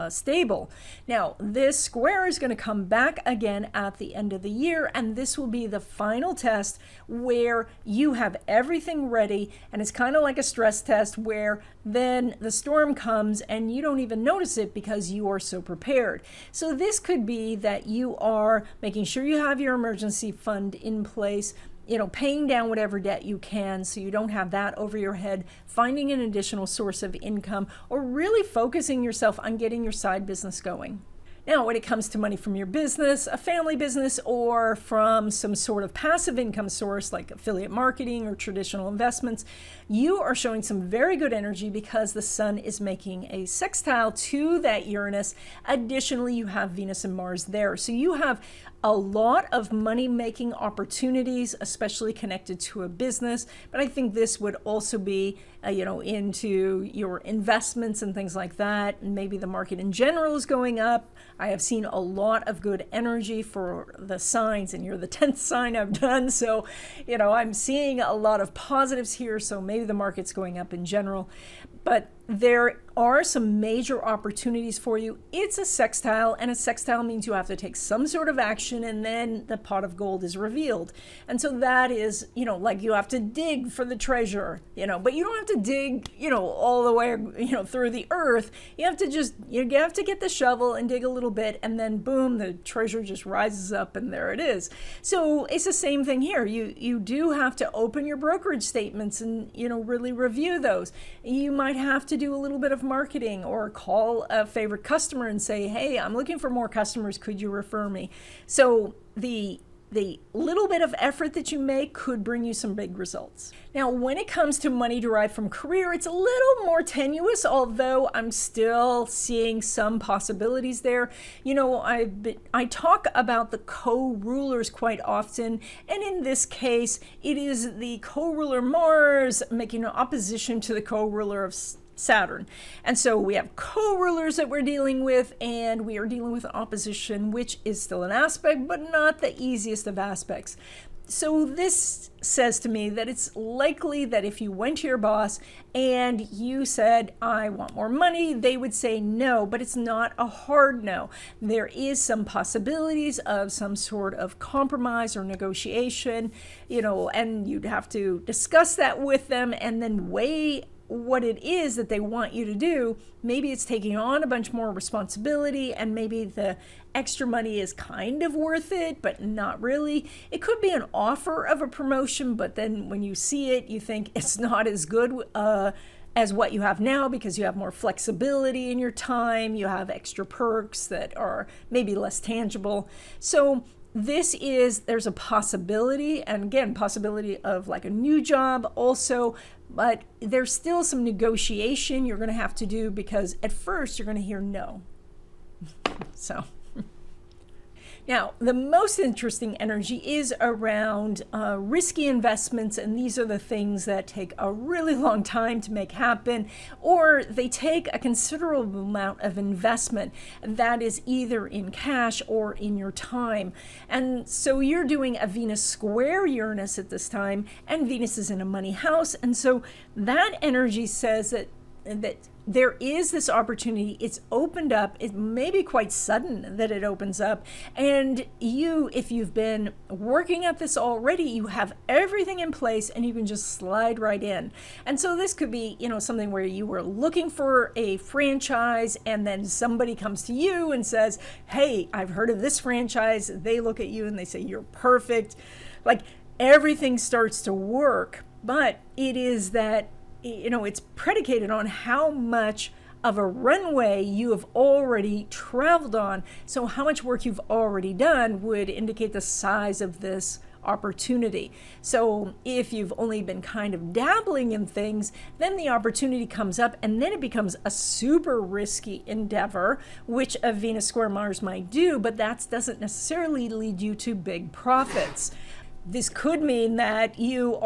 stable. Now, this square is going to come back again at the end of the year, and this will be the final test where you have everything ready, and it's kind of like a stress test where then the storm comes and you don't even notice it because you are so prepared. So this could be that you are making sure you have your emergency fund in place, paying down whatever debt you can so you don't have that over your head, finding an additional source of income, or really focusing yourself on getting your side business going. Now, when it comes to money from your business, a family business, or from some sort of passive income source like affiliate marketing or traditional investments, you are showing some very good energy because the sun is making a sextile to that Uranus. Additionally, you have Venus and Mars there. So you have a lot of money-making opportunities, especially connected to a business. But I think this would also be, into your investments and things like that. And maybe the market in general is going up. I have seen a lot of good energy for the signs, and you're the 10th sign I've done. So, I'm seeing a lot of positives here. So maybe the market's going up in general. But there are some major opportunities for you. It's a sextile, and a sextile means you have to take some sort of action, and then the pot of gold is revealed. And so that is, like you have to dig for the treasure, but you don't have to dig, all the way, through the earth. You have to get the shovel and dig a little bit, and then boom, the treasure just rises up, and there it is. So it's the same thing here. You do have to open your brokerage statements and, really review those. You might have to do a little bit of marketing, or call a favorite customer and say, hey, I'm looking for more customers, could you refer me? So the little bit of effort that you make could bring you some big results. Now, when it comes to money derived from career, it's a little more tenuous, although I'm still seeing some possibilities there. I talk about the co-rulers quite often, and in this case, it is the co-ruler Mars making an opposition to the co-ruler of Saturn. And so we have co-rulers that we're dealing with, and we are dealing with opposition, which is still an aspect, but not the easiest of aspects. So this says to me that it's likely that if you went to your boss and you said, I want more money, they would say no, but it's not a hard no. There is some possibilities of some sort of compromise or negotiation, and you'd have to discuss that with them and then weigh what it is that they want you to do. Maybe it's taking on a bunch more responsibility, and maybe the extra money is kind of worth it, but not really. It could be an offer of a promotion, but then when you see it, you think it's not as good as what you have now, because you have more flexibility in your time, you have extra perks that are maybe less tangible. So there's a possibility, and again, possibility of like a new job also, but there's still some negotiation you're going to have to do, because at first you're going to hear no. So Now, the most interesting energy is around risky investments, and these are the things that take a really long time to make happen, or they take a considerable amount of investment that is either in cash or in your time. And so you're doing a Venus square Uranus at this time, and Venus is in a money house, and so that energy says that there is this opportunity. It's opened up. It may be quite sudden that it opens up. And you, if you've been working at this already, you have everything in place and you can just slide right in. And so this could be, something where you were looking for a franchise and then somebody comes to you and says, hey, I've heard of this franchise. They look at you and they say, you're perfect. Like everything starts to work, but it is that it's predicated on how much of a runway you have already traveled on. So how much work you've already done would indicate the size of this opportunity. So if you've only been kind of dabbling in things, then the opportunity comes up and then it becomes a super risky endeavor, which a Venus square Mars might do, but that doesn't necessarily lead you to big profits. This could mean that you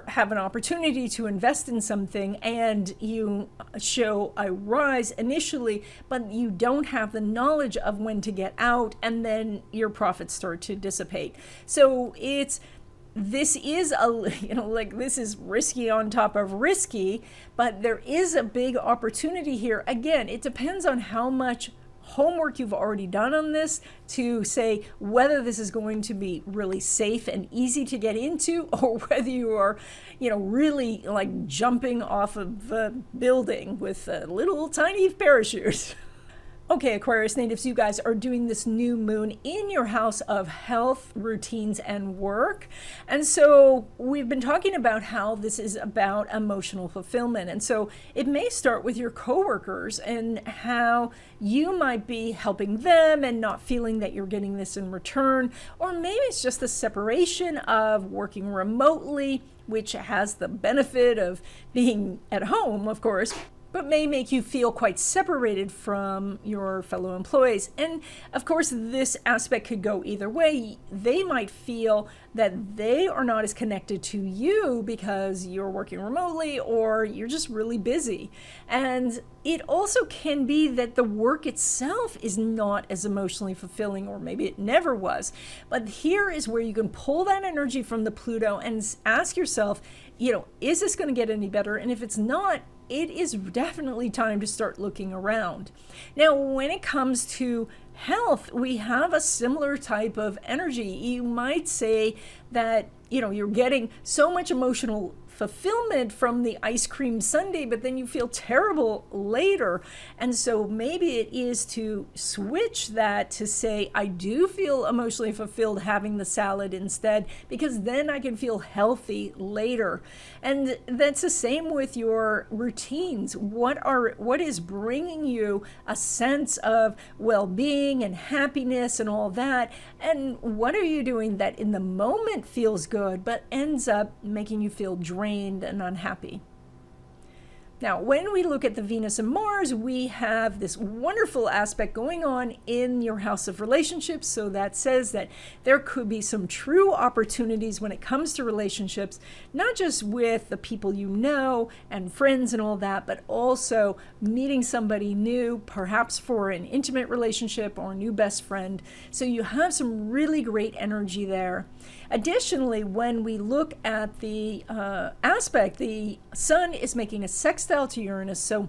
have an opportunity to invest in something and you show a rise initially, but you don't have the knowledge of when to get out, and then your profits start to dissipate. So this is this is risky on top of risky, but there is a big opportunity here. Again, it depends on how much homework you've already done on this to say whether this is going to be really safe and easy to get into, or whether you are, really like jumping off of a building with a little tiny parachute. Okay, Aquarius natives, you guys are doing this new moon in your house of health, routines, and work. And so we've been talking about how this is about emotional fulfillment. And so it may start with your coworkers and how you might be helping them and not feeling that you're getting this in return. Or maybe it's just the separation of working remotely, which has the benefit of being at home, of course, but may make you feel quite separated from your fellow employees. And of course, this aspect could go either way. They might feel that they are not as connected to you because you're working remotely or you're just really busy. And it also can be that the work itself is not as emotionally fulfilling, or maybe it never was. But here is where you can pull that energy from the Pluto and ask yourself, is this going to get any better? And if it's not, it is definitely time to start looking around. Now, when it comes to health, we have a similar type of energy. You might say that, you're getting so much emotional fulfillment from the ice cream sundae, but then you feel terrible later. And so maybe it is to switch that to say, I do feel emotionally fulfilled having the salad instead, because then I can feel healthy later. And that's the same with your routines. What is bringing you a sense of well-being and happiness and all that? And what are you doing that in the moment feels good, but ends up making you feel drained and unhappy? Now, when we look at the Venus and Mars, we have this wonderful aspect going on in your house of relationships. So that says that there could be some true opportunities when it comes to relationships, not just with the people you know and friends and all that, but also meeting somebody new, perhaps for an intimate relationship or a new best friend. So you have some really great energy there. Additionally, when we look at the aspect, the Sun is making a sextile to Uranus. So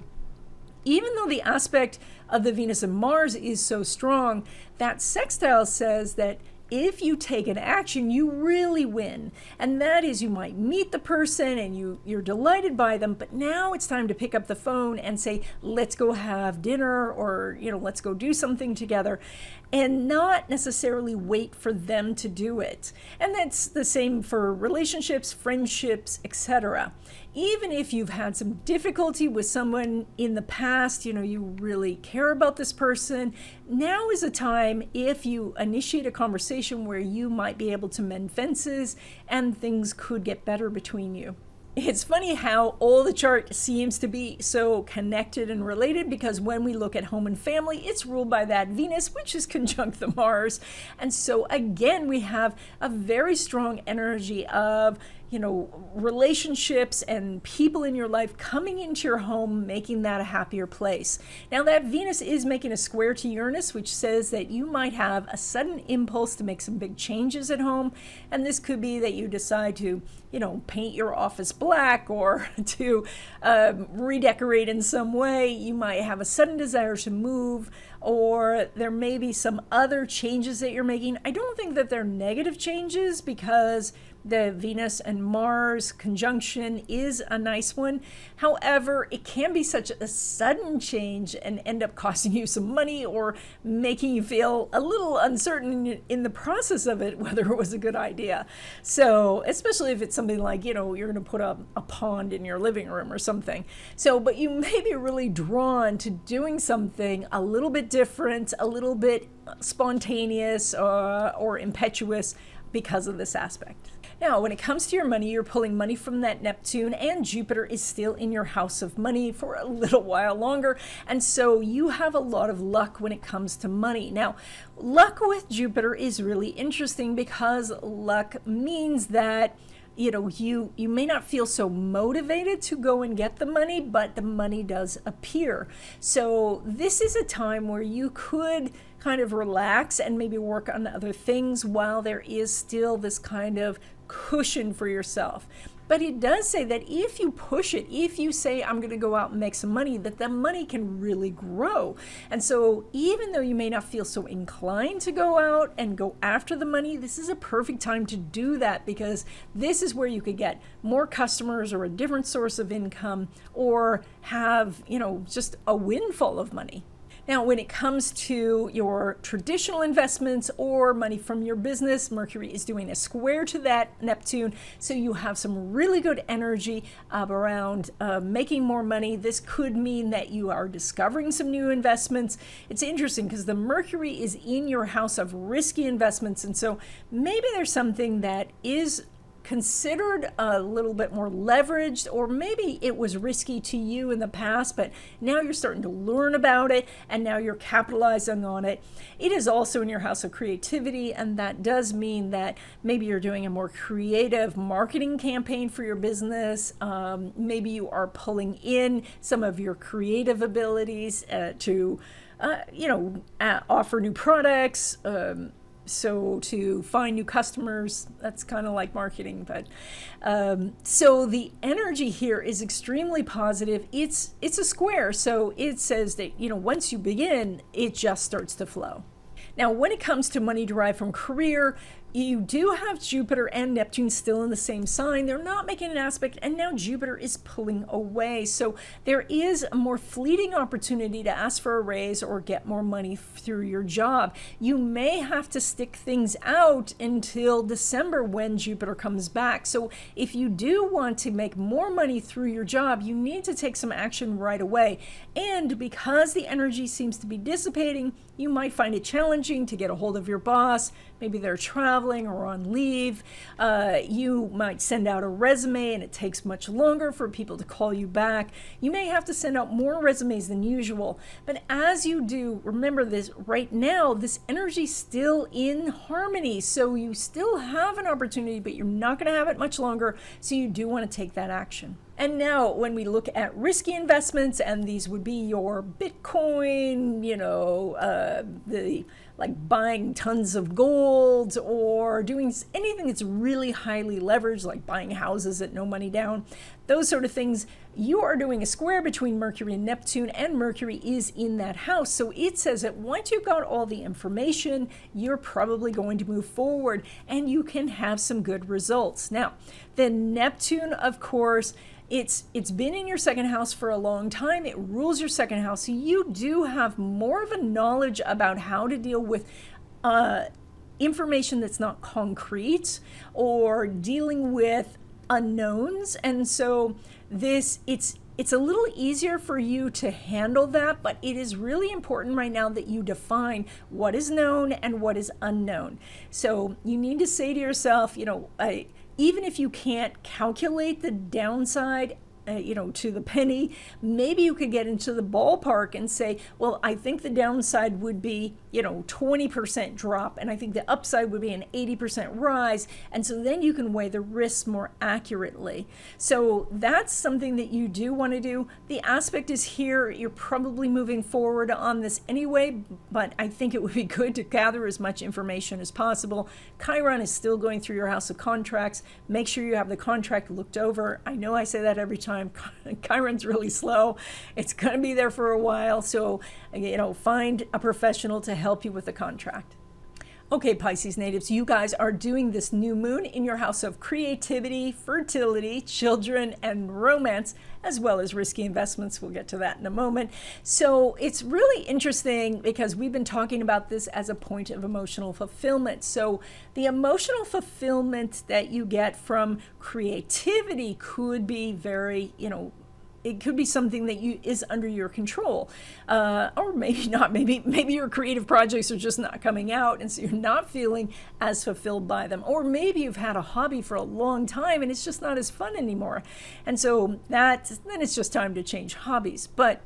even though the aspect of the Venus and Mars is so strong, that sextile says that if you take an action, you really win. And that is, you might meet the person and you're delighted by them, but now it's time to pick up the phone and say, let's go have dinner, or, let's go do something together, and not necessarily wait for them to do it. And that's the same for relationships, friendships, etc. Even if you've had some difficulty with someone in the past, you really care about this person, now is a time, if you initiate a conversation, where you might be able to mend fences and things could get better between you. It's funny how all the chart seems to be so connected and related, because when we look at home and family, it's ruled by that Venus, which is conjunct the Mars. And so again, we have a very strong energy of, relationships and people in your life coming into your home, making that a happier place. Now that Venus is making a square to Uranus, which says that you might have a sudden impulse to make some big changes at home. And this could be that you decide to, paint your office black, or to redecorate in some way. You might have a sudden desire to move, or there may be some other changes that you're making. I don't think that they're negative changes, because the Venus and Mars conjunction is a nice one. However, it can be such a sudden change and end up costing you some money, or making you feel a little uncertain in the process of it, whether it was a good idea. So, especially if it's something like, you're going to put a pond in your living room or something. So, but you may be really drawn to doing something a little bit different, a little bit spontaneous, or impetuous because of this aspect. Now, when it comes to your money, you're pulling money from that Neptune, and Jupiter is still in your house of money for a little while longer. And so you have a lot of luck when it comes to money. Now, luck with Jupiter is really interesting, because luck means that you may not feel so motivated to go and get the money, but the money does appear. So this is a time where you could kind of relax and maybe work on other things while there is still this kind of cushion for yourself. But it does say that if you push it, if you say, I'm going to go out and make some money, that the money can really grow. And so even though you may not feel so inclined to go out and go after the money, this is a perfect time to do that, because this is where you could get more customers, or a different source of income, or have, just a windfall of money. Now, when it comes to your traditional investments or money from your business, Mercury is doing a square to that Neptune, so you have some really good energy around making more money. This could mean that you are discovering some new investments. It's interesting because the Mercury is in your house of risky investments, and so maybe there's something that is considered a little bit more leveraged, or maybe it was risky to you in the past, but now you're starting to learn about it, and now you're capitalizing on it. It is also in your house of creativity, and that does mean that maybe you're doing a more creative marketing campaign for your business. Maybe you are pulling in some of your creative abilities to offer new products, so to find new customers. That's kind of like marketing, but so the energy here is extremely positive. It's a square, so it says that once you begin, it just starts to flow. Now, when it comes to money derived from career, you do have Jupiter and Neptune still in the same sign. They're not making an aspect, and now Jupiter is pulling away. So there is a more fleeting opportunity to ask for a raise or get more money through your job. You may have to stick things out until December when Jupiter comes back. So if you do want to make more money through your job, you need to take some action right away. And because the energy seems to be dissipating, you might find it challenging to get a hold of your boss. Maybe they're traveling or on leave. You might send out a resume and it takes much longer for people to call you back. You may have to send out more resumes than usual. But as you do, remember this, right now, this energy is still in harmony. So you still have an opportunity, but you're not going to have it much longer. So you do want to take that action. And now when we look at risky investments, and these would be your Bitcoin, like buying tons of gold, or doing anything that's really highly leveraged, like buying houses at no money down, those sort of things, you are doing a square between Mercury and Neptune, and Mercury is in that house. So it says that once you've got all the information, you're probably going to move forward and you can have some good results. Now, the Neptune, of course, it's been in your second house for a long time. It rules your second house. So you do have more of a knowledge about how to deal with information that's not concrete, or dealing with unknowns. And so it's a little easier for you to handle that, but it is really important right now that you define what is known and what is unknown. So you need to say to yourself, even if you can't calculate the downside, to the penny, maybe you could get into the ballpark and say, well, I think the downside would be, 20% drop, and I think the upside would be an 80% rise. And so then you can weigh the risks more accurately. So that's something that you do want to do. The aspect is here, you're probably moving forward on this anyway, but I think it would be good to gather as much information as possible. Chiron is still going through your house of contracts. Make sure you have the contract looked over. I know I say that every time. Chiron's really slow. It's going to be there for a while. So, find a professional to help you with the contract. Okay, Pisces natives, you guys are doing this new moon in your house of creativity, fertility, children, and romance, as well as risky investments. We'll get to that in a moment. So it's really interesting because we've been talking about this as a point of emotional fulfillment. So the emotional fulfillment that you get from creativity could be very, it could be something that is under your control, or maybe not. Maybe your creative projects are just not coming out, and so you're not feeling as fulfilled by them. Or maybe you've had a hobby for a long time and it's just not as fun anymore, and so then it's just time to change hobbies. But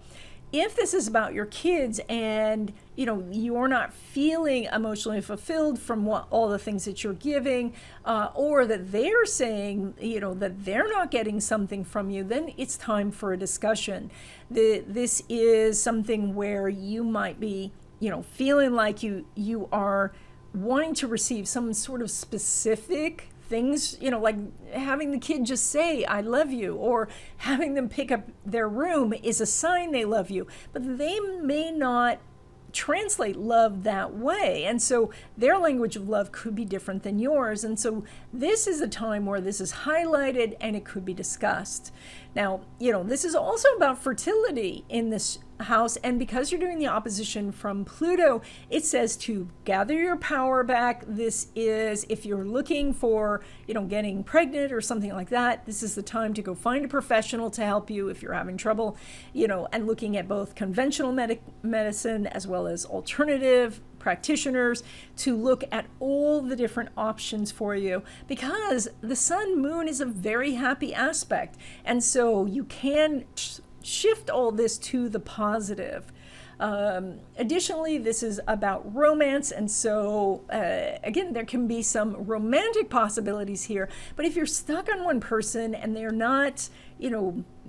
if this is about your kids and you're not feeling emotionally fulfilled from all the things that you're giving, or that they're saying that they're not getting something from you, then it's time for a discussion. This is something where you might be feeling like you are wanting to receive some sort of specific things, like having the kid just say, I love you, or having them pick up their room is a sign they love you, but they may not translate love that way. And so their language of love could be different than yours. And so this is a time where this is highlighted and it could be discussed. Now, this is also about fertility in this house. And because you're doing the opposition from Pluto, it says to gather your power back. This is, if you're looking for, getting pregnant or something like that, this is the time to go find a professional to help you if you're having trouble, and looking at both conventional medicine as well as alternative practitioners to look at all the different options for you, because the sun moon is a very happy aspect. And so you can shift all this to the positive. Additionally, this is about romance, and so again, there can be some romantic possibilities here, but if you're stuck on one person and they're not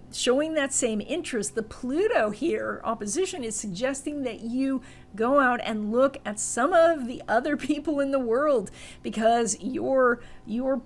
showing that same interest, the Pluto here opposition is suggesting that you go out and look at some of the other people in the world, because your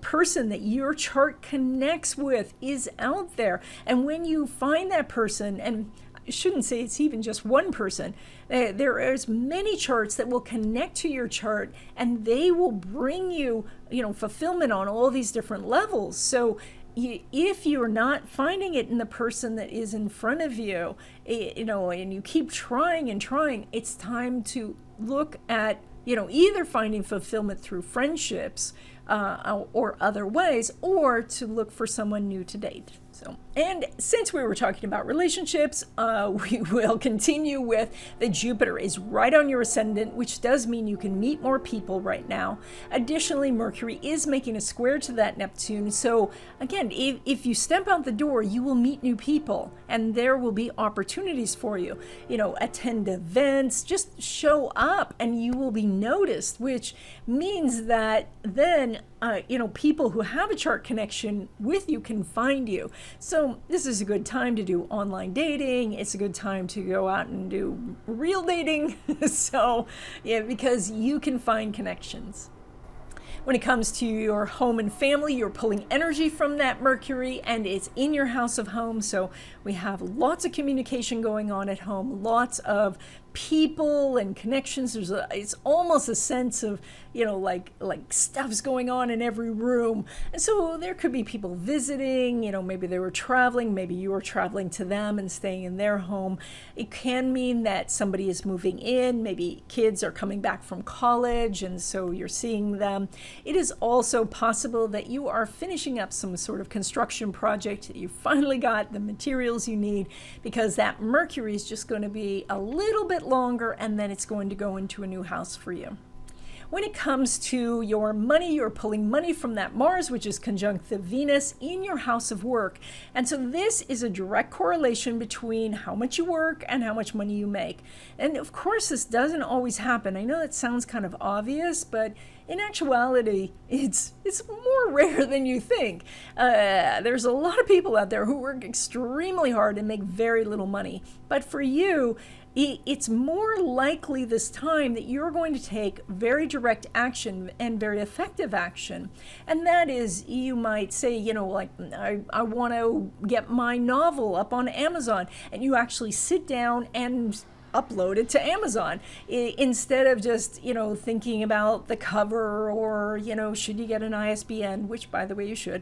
person that your chart connects with is out there. And when you find that person, and I shouldn't say it's even just one person, there is many charts that will connect to your chart, and they will bring you, fulfillment on all these different levels. So if you're not finding it in the person that is in front of you, and you keep trying and trying, it's time to look at, either finding fulfillment through friendships or other ways, or to look for someone new to date. So, and since we were talking about relationships, we will continue with that Jupiter is right on your ascendant, which does mean you can meet more people right now. Additionally, Mercury is making a square to that Neptune. So again, if you step out the door, you will meet new people, and there will be opportunities for you. Attend events, just show up, and you will be noticed, which means that then people who have a chart connection with you can find you. So this is a good time to do online dating. It's a good time to go out and do real dating. So yeah, because you can find connections. When it comes to your home and family, you're pulling energy from that Mercury, and it's in your house of home. So we have lots of communication going on at home, lots of people and connections. It's almost a sense of, like stuff's going on in every room. And so there could be people visiting, maybe they were traveling, maybe you were traveling to them and staying in their home. It can mean that somebody is moving in, maybe kids are coming back from college, and so you're seeing them. It is also possible that you are finishing up some sort of construction project. You finally got the materials you need, because that Mercury is just going to be a little bit longer, and then it's going to go into a new house for you. When it comes to your money, you're pulling money from that Mars, which is conjunct the Venus in your house of work. And so this is a direct correlation between how much you work and how much money you make. And of course, this doesn't always happen. I know that sounds kind of obvious, but in actuality, it's more rare than you think. There's a lot of people out there who work extremely hard and make very little money. But for you, it's more likely this time that you're going to take very direct action and very effective action. And that is, you might say, like, I want to get my novel up on Amazon. And you actually sit down and upload it to Amazon instead of just, thinking about the cover or, should you get an ISBN, which by the way you should.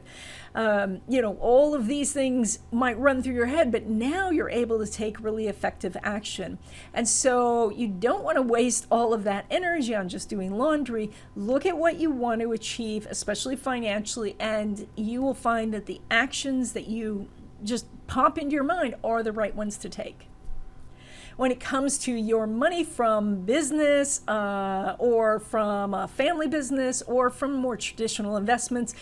All of these things might run through your head, but now you're able to take really effective action. And so you don't want to waste all of that energy on just doing laundry. Look at what you want to achieve, especially financially, and you will find that the actions that you just pop into your mind are the right ones to take. When it comes to your money from business or from a family business or from more traditional investments,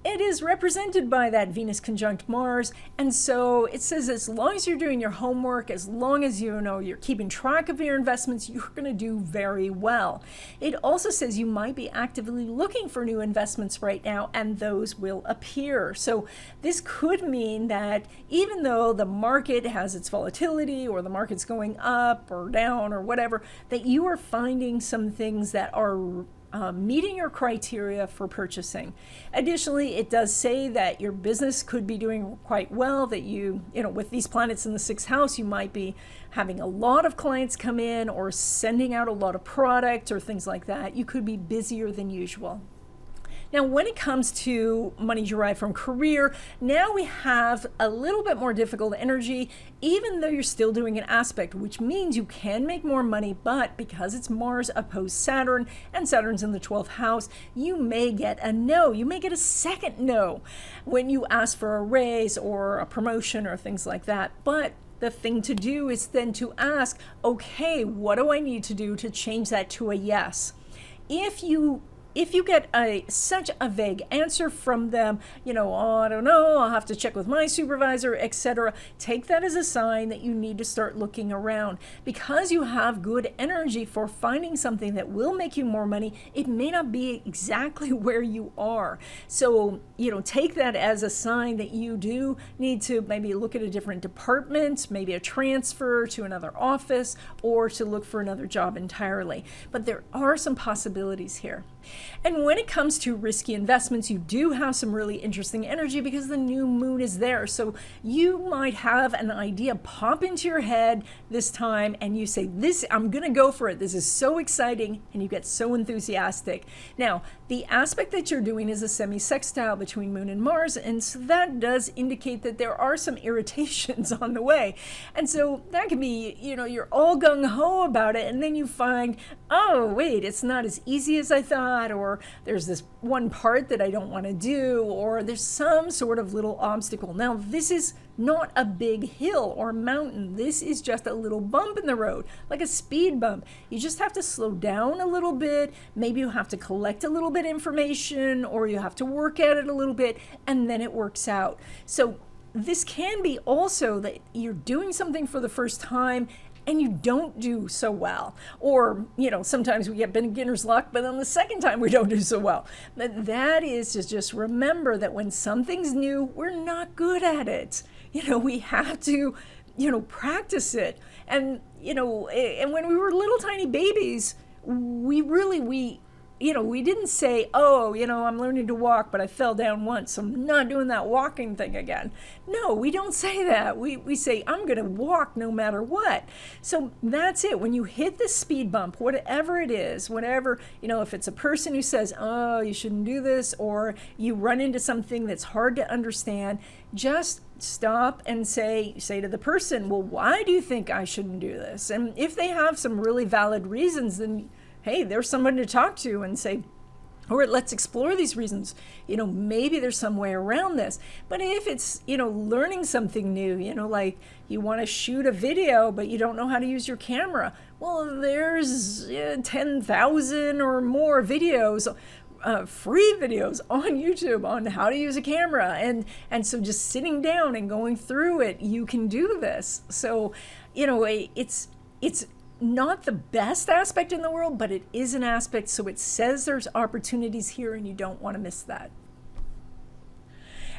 it is represented by that Venus conjunct Mars. And so it says as long as you're doing your homework, as long as you're keeping track of your investments, you're going to do very well. It also says you might be actively looking for new investments right now, and those will appear. So this could mean that even though the market has its volatility or the market's going up or down or whatever, that you are finding some things that are meeting your criteria for purchasing. Additionally, it does say that your business could be doing quite well, that with these planets in the 6th house, you might be having a lot of clients come in or sending out a lot of product or things like that. You could be busier than usual. Now, when it comes to money derived from career, now we have a little bit more difficult energy, even though you're still doing an aspect, which means you can make more money, but because it's Mars opposed Saturn, and Saturn's in the 12th house, you may get a no. You may get a second no when you ask for a raise or a promotion or things like that. But the thing to do is then to ask, okay, what do I need to do to change that to a yes? If you get such a vague answer from them, oh, I don't know, I'll have to check with my supervisor, etc., take that as a sign that you need to start looking around. Because you have good energy for finding something that will make you more money, it may not be exactly where you are. So, take that as a sign that you do need to maybe look at a different department, maybe a transfer to another office, or to look for another job entirely. But there are some possibilities here. And when it comes to risky investments, you do have some really interesting energy because the new moon is there. So you might have an idea pop into your head this time and you say, I'm going to go for it. This is so exciting. And you get so enthusiastic. Now, the aspect that you're doing is a semi-sextile between Moon and Mars. And so that does indicate that there are some irritations on the way. And so that could be, you're all gung-ho about it. And then you find, oh, wait, it's not as easy as I thought. Or there's this one part that I don't want to do, or there's some sort of little obstacle. Now, this is not a big hill or mountain. This is just a little bump in the road, like a speed bump. You just have to slow down a little bit. Maybe you have to collect a little bit of information, or you have to work at it a little bit, and then it works out. So this can be also that you're doing something for the first time and you don't do so well. Or, sometimes we get beginner's luck, but then the second time we don't do so well. But that is to just remember that when something's new, we're not good at it. We have to, practice it. And, and when we were little tiny babies, we didn't say, oh, I'm learning to walk, but I fell down once, so I'm not doing that walking thing again. No, we don't say that. We say, I'm going to walk no matter what. So that's it. When you hit the speed bump, whatever it is, if it's a person who says, oh, you shouldn't do this, or you run into something that's hard to understand, just stop and say to the person, well, why do you think I shouldn't do this? And if they have some really valid reasons, then hey, there's someone to talk to and say, Or let's explore these reasons. Maybe there's some way around this. But if it's, learning something new, like you want to shoot a video, but you don't know how to use your camera. Well, there's 10,000 or more videos, free videos on YouTube on how to use a camera. And so just sitting down and going through it, you can do this. So, it's not the best aspect in the world, but it is an aspect. So it says there's opportunities here and you don't want to miss that.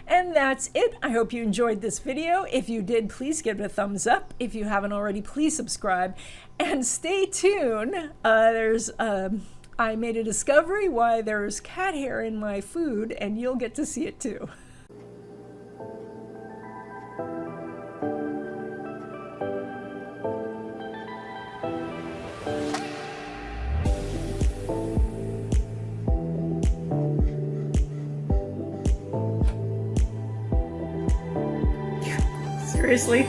And that's it. I hope you enjoyed this video. If you did, please give it a thumbs up. If you haven't already, please subscribe and stay tuned. I made a discovery why there's cat hair in my food, and you'll get to see it too. Seriously?